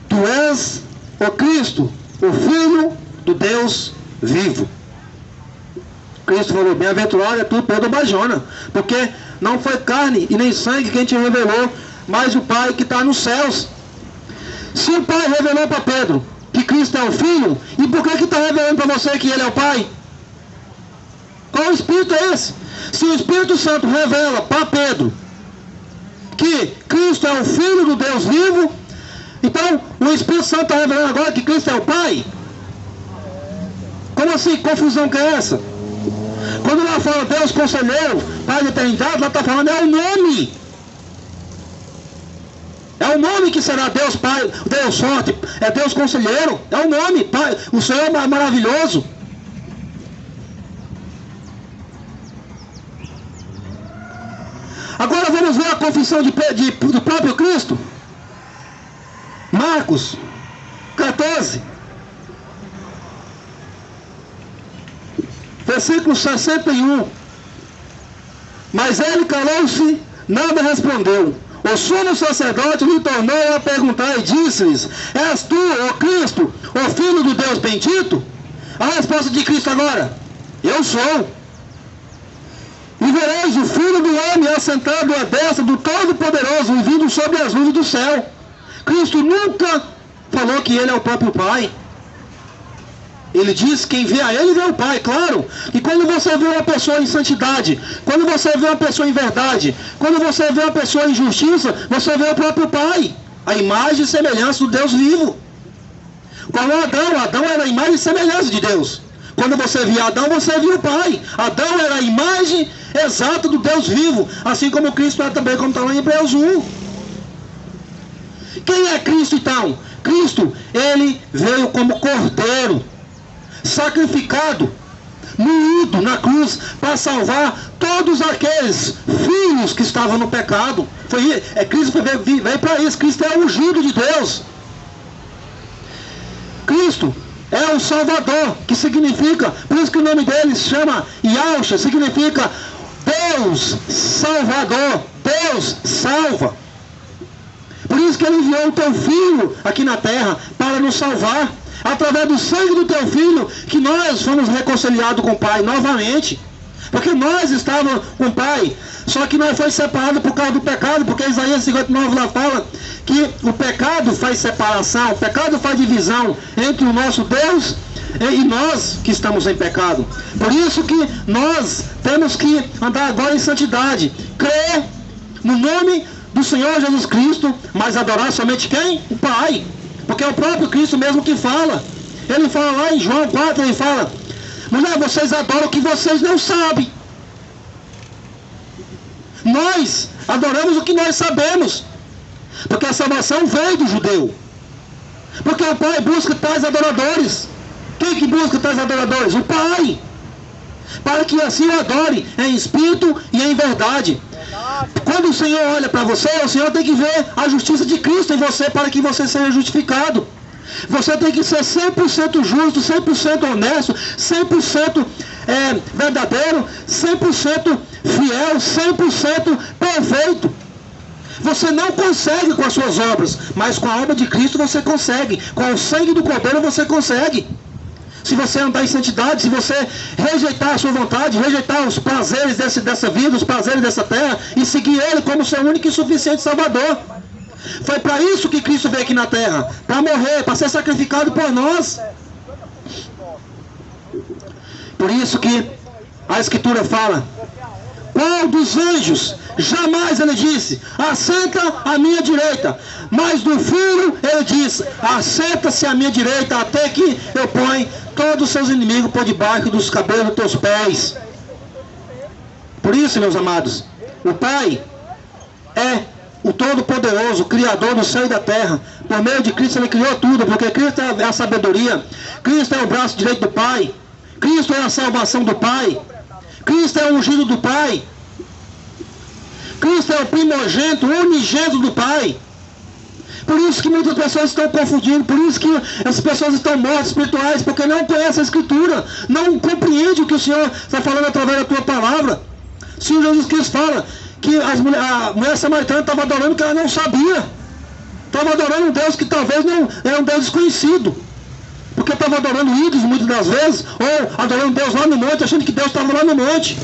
Tu és o Cristo, o Filho do Deus vivo. Cristo falou: bem-aventurado é tu, Pedro Bajona, porque não foi carne e nem sangue quem te revelou, mas o Pai que está nos céus. Se o Pai revelou para Pedro que Cristo é o Filho, e por que está revelando para você que Ele é o Pai? Qual Espírito é esse? Se o Espírito Santo revela para Pedro que Cristo é o Filho do Deus vivo, então o Espírito Santo está revelando agora que Cristo é o Pai? Como assim? Que confusão que é essa? Quando ela fala Deus Conselheiro, Pai da Eternidade, ela está falando é o nome. É o nome que será Deus Pai, Deus Forte, é Deus Conselheiro, é o nome, Pai, o Senhor é maravilhoso. Agora vamos ver a confissão do próprio Cristo. Marcos 14, versículo 61. Mas ele calou-se, nada respondeu. O sumo sacerdote lhe tornou a perguntar e disse-lhes: És tu, ó Cristo, o Filho do Deus bendito? A resposta de Cristo agora: Eu sou. E vereis o Filho do Homem assentado à destra do Todo-Poderoso e vindo sobre as nuvens do céu. Cristo nunca falou que Ele é o próprio Pai. Ele diz: quem vê a Ele vê o Pai. Claro que quando você vê uma pessoa em santidade, quando você vê uma pessoa em verdade, quando você vê uma pessoa em justiça, você vê o próprio Pai, a imagem e semelhança do Deus vivo. Como Adão era a imagem e semelhança de Deus. Quando você via Adão, você via o Pai. Adão era a imagem exata do Deus vivo, assim como Cristo é também, como está lá em Hebreus 1. Quem é Cristo então? Cristo, Ele veio como cordeiro, sacrificado, moído na cruz, para salvar todos aqueles filhos que estavam no pecado. Cristo veio para isso. Cristo é o ungido de Deus. Cristo é o Salvador, que significa, por isso que o nome dele se chama Yahshua, significa Deus Salvador, Deus salva. Por isso que ele enviou o teu Filho aqui na terra para nos salvar. Através do sangue do teu Filho que nós fomos reconciliados com o Pai novamente. Porque nós estávamos com o Pai, só que nós fomos separados por causa do pecado, porque Isaías 59 lá fala que o pecado faz separação, o pecado faz divisão entre o nosso Deus e nós que estamos em pecado. Por isso que nós temos que andar agora em santidade, crer no nome do Senhor Jesus Cristo, mas adorar somente quem? O Pai. Porque é o próprio Cristo mesmo que fala. Ele fala lá em João 4, ele fala: mulher, vocês adoram o que vocês não sabem. Nós adoramos o que nós sabemos. Porque a salvação veio do judeu. Porque o Pai busca tais adoradores. Quem que busca tais adoradores? O Pai. Para que assim o adore em espírito e em verdade. Quando o Senhor olha para você, o Senhor tem que ver a justiça de Cristo em você para que você seja justificado. Você tem que ser 100% justo, 100% honesto, 100% verdadeiro, 100% fiel, 100% perfeito. Você não consegue com as suas obras, mas com a obra de Cristo você consegue. Com o sangue do Cordeiro você consegue. Se você andar em santidade, se você rejeitar a sua vontade, rejeitar os prazeres dessa vida, os prazeres dessa terra, e seguir Ele como seu único e suficiente Salvador. Foi para isso que Cristo veio aqui na terra, para morrer, para ser sacrificado por nós. Por isso que a Escritura fala: Qual dos anjos? Jamais ele disse, assenta à minha direita. Mas do Filho ele disse, assenta-se à minha direita até que eu ponha todos os seus inimigos por debaixo dos cabelos dos teus pés. Por isso, meus amados, o Pai é o Todo-Poderoso, o Criador do céu e da terra. Por meio de Cristo ele criou tudo, porque Cristo é a sabedoria, Cristo é o braço direito do Pai, Cristo é a salvação do Pai, Cristo é o ungido do Pai, Cristo é o primogênito, o unigênito do Pai. Por isso que muitas pessoas estão confundindo, por isso que as pessoas estão mortas espirituais, porque não conhecem a Escritura, não compreendem o que o Senhor está falando através da tua palavra. O Senhor Jesus Cristo fala que a mulher samaritana estava adorando que ela não sabia. Estava adorando um Deus que talvez não era um Deus desconhecido. Porque estava adorando ídolos muitas das vezes, ou adorando Deus lá no monte, achando que Deus estava lá no monte.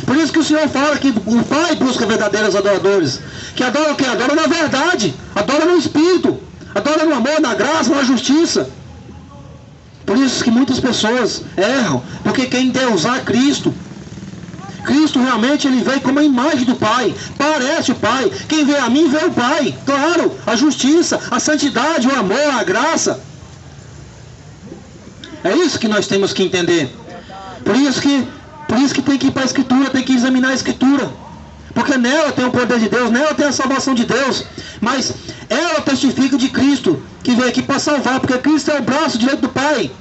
Por isso que o Senhor fala que o Pai busca verdadeiros adoradores. Que adora o quê? Adora na verdade, adora no Espírito, adora no amor, na graça, na justiça. Por isso que muitas pessoas erram, porque querem endeusar Cristo. Cristo realmente ele veio como a imagem do Pai, parece o Pai. Quem vê a mim vê o Pai, claro, a justiça, a santidade, o amor, a graça. É isso que nós temos que entender. Por isso que tem que ir para a Escritura, tem que examinar a Escritura. Porque nela tem o poder de Deus, nela tem a salvação de Deus. Mas ela testifica de Cristo, que veio aqui para salvar, porque Cristo é o braço direito do Pai,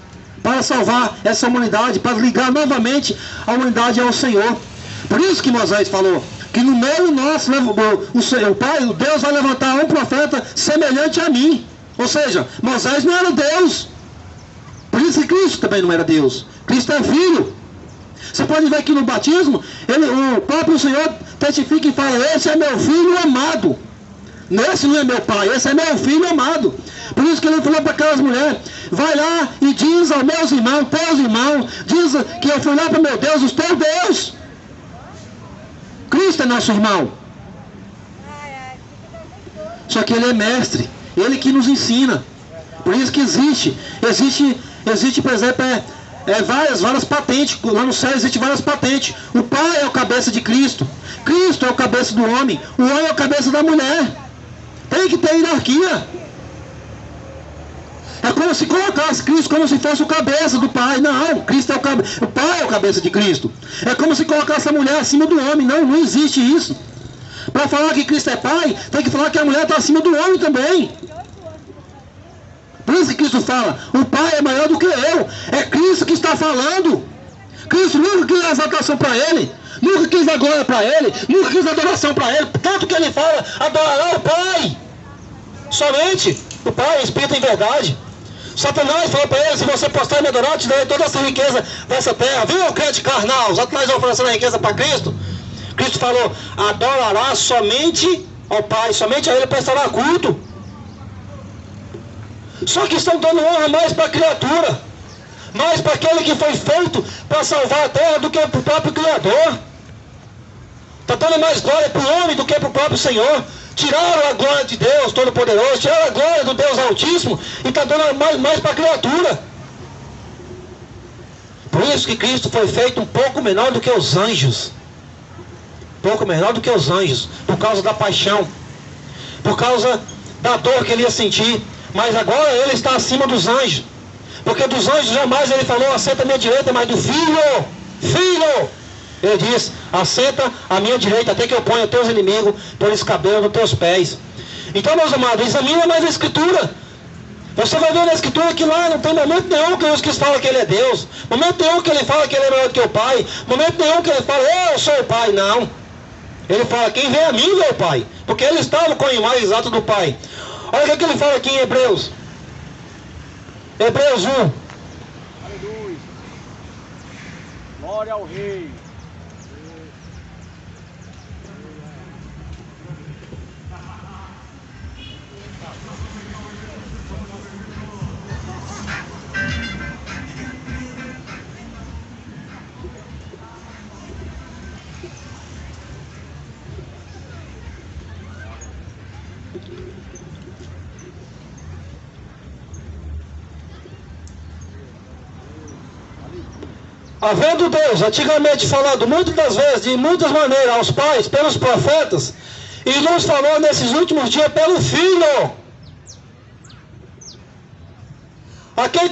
para salvar essa humanidade, para ligar novamente a humanidade ao Senhor. Por isso que Moisés falou, que no meio nosso, o Pai, o Deus vai levantar um profeta semelhante a mim. Ou seja, Moisés não era Deus. Por isso que Cristo também não era Deus. Cristo é Filho. Você pode ver que no batismo, o próprio Senhor testifica e fala, esse é meu Filho amado. Esse não é meu pai, esse é meu Filho amado. Por isso que ele falou para aquelas mulheres, vai lá e diz aos meus irmãos, teus irmãos, diz que eu fui lá para meu Deus, os teus Deus. Cristo é nosso irmão. Só que ele é mestre, ele que nos ensina. Por isso que existe, por exemplo, várias patentes. Lá no céu existe várias patentes. O Pai é o cabeça de Cristo, Cristo é o cabeça do homem, o homem é o cabeça da mulher. Tem que ter hierarquia. É como se colocasse Cristo como se fosse o cabeça do Pai. Não, Cristo é o Pai é o cabeça de Cristo. É como se colocasse a mulher acima do homem. Não, não existe isso. Para falar que Cristo é Pai, tem que falar que a mulher está acima do homem também. Por isso que Cristo fala, o Pai é maior do que eu. É Cristo que está falando. Cristo nunca quis a exaltação para Ele, nunca quis a glória para Ele, nunca quis a adoração para Ele. Tanto que Ele fala, adorará o Pai. Somente o Pai, o Espírito em verdade. Satanás falou para ele, se você postar e me adorar, eu te darei toda essa riqueza dessa terra. Viu o crente carnal? Satanás oferecendo a riqueza para Cristo. Cristo falou, adorará somente ao Pai, somente a Ele prestará culto. Só que estão dando honra mais para a criatura, mais para aquele que foi feito para salvar a terra do que para o próprio Criador. Está dando mais glória para o homem do que para o próprio Senhor. Tiraram a glória de Deus Todo-Poderoso, tiraram a glória do Deus Altíssimo e está dando mais para a criatura. Por isso que Cristo foi feito um pouco menor do que os anjos. Pouco menor do que os anjos, por causa da paixão, por causa da dor que ele ia sentir. Mas agora ele está acima dos anjos, porque dos anjos jamais ele falou, assenta à minha direita, mas do Filho, ele diz, assenta à minha direita, até que eu ponha teus inimigos por escabelo dos teus pés. Então, meus amados, examina mais a Escritura. Você vai ver na Escritura que lá não tem momento nenhum que Jesus fala que ele é Deus, momento nenhum que ele fala que ele é maior do que o Pai, momento nenhum que ele fala, eu sou o Pai, não. Ele fala, quem vê a mim vê o Pai, porque ele estava com a imagem exata do Pai. Olha o que ele fala aqui em Hebreus 1. Aleluia. Glória ao Rei. Havendo Deus antigamente falado muitas das vezes, de muitas maneiras, aos pais, pelos profetas, e nos falou nesses últimos dias pelo Filho. Aquele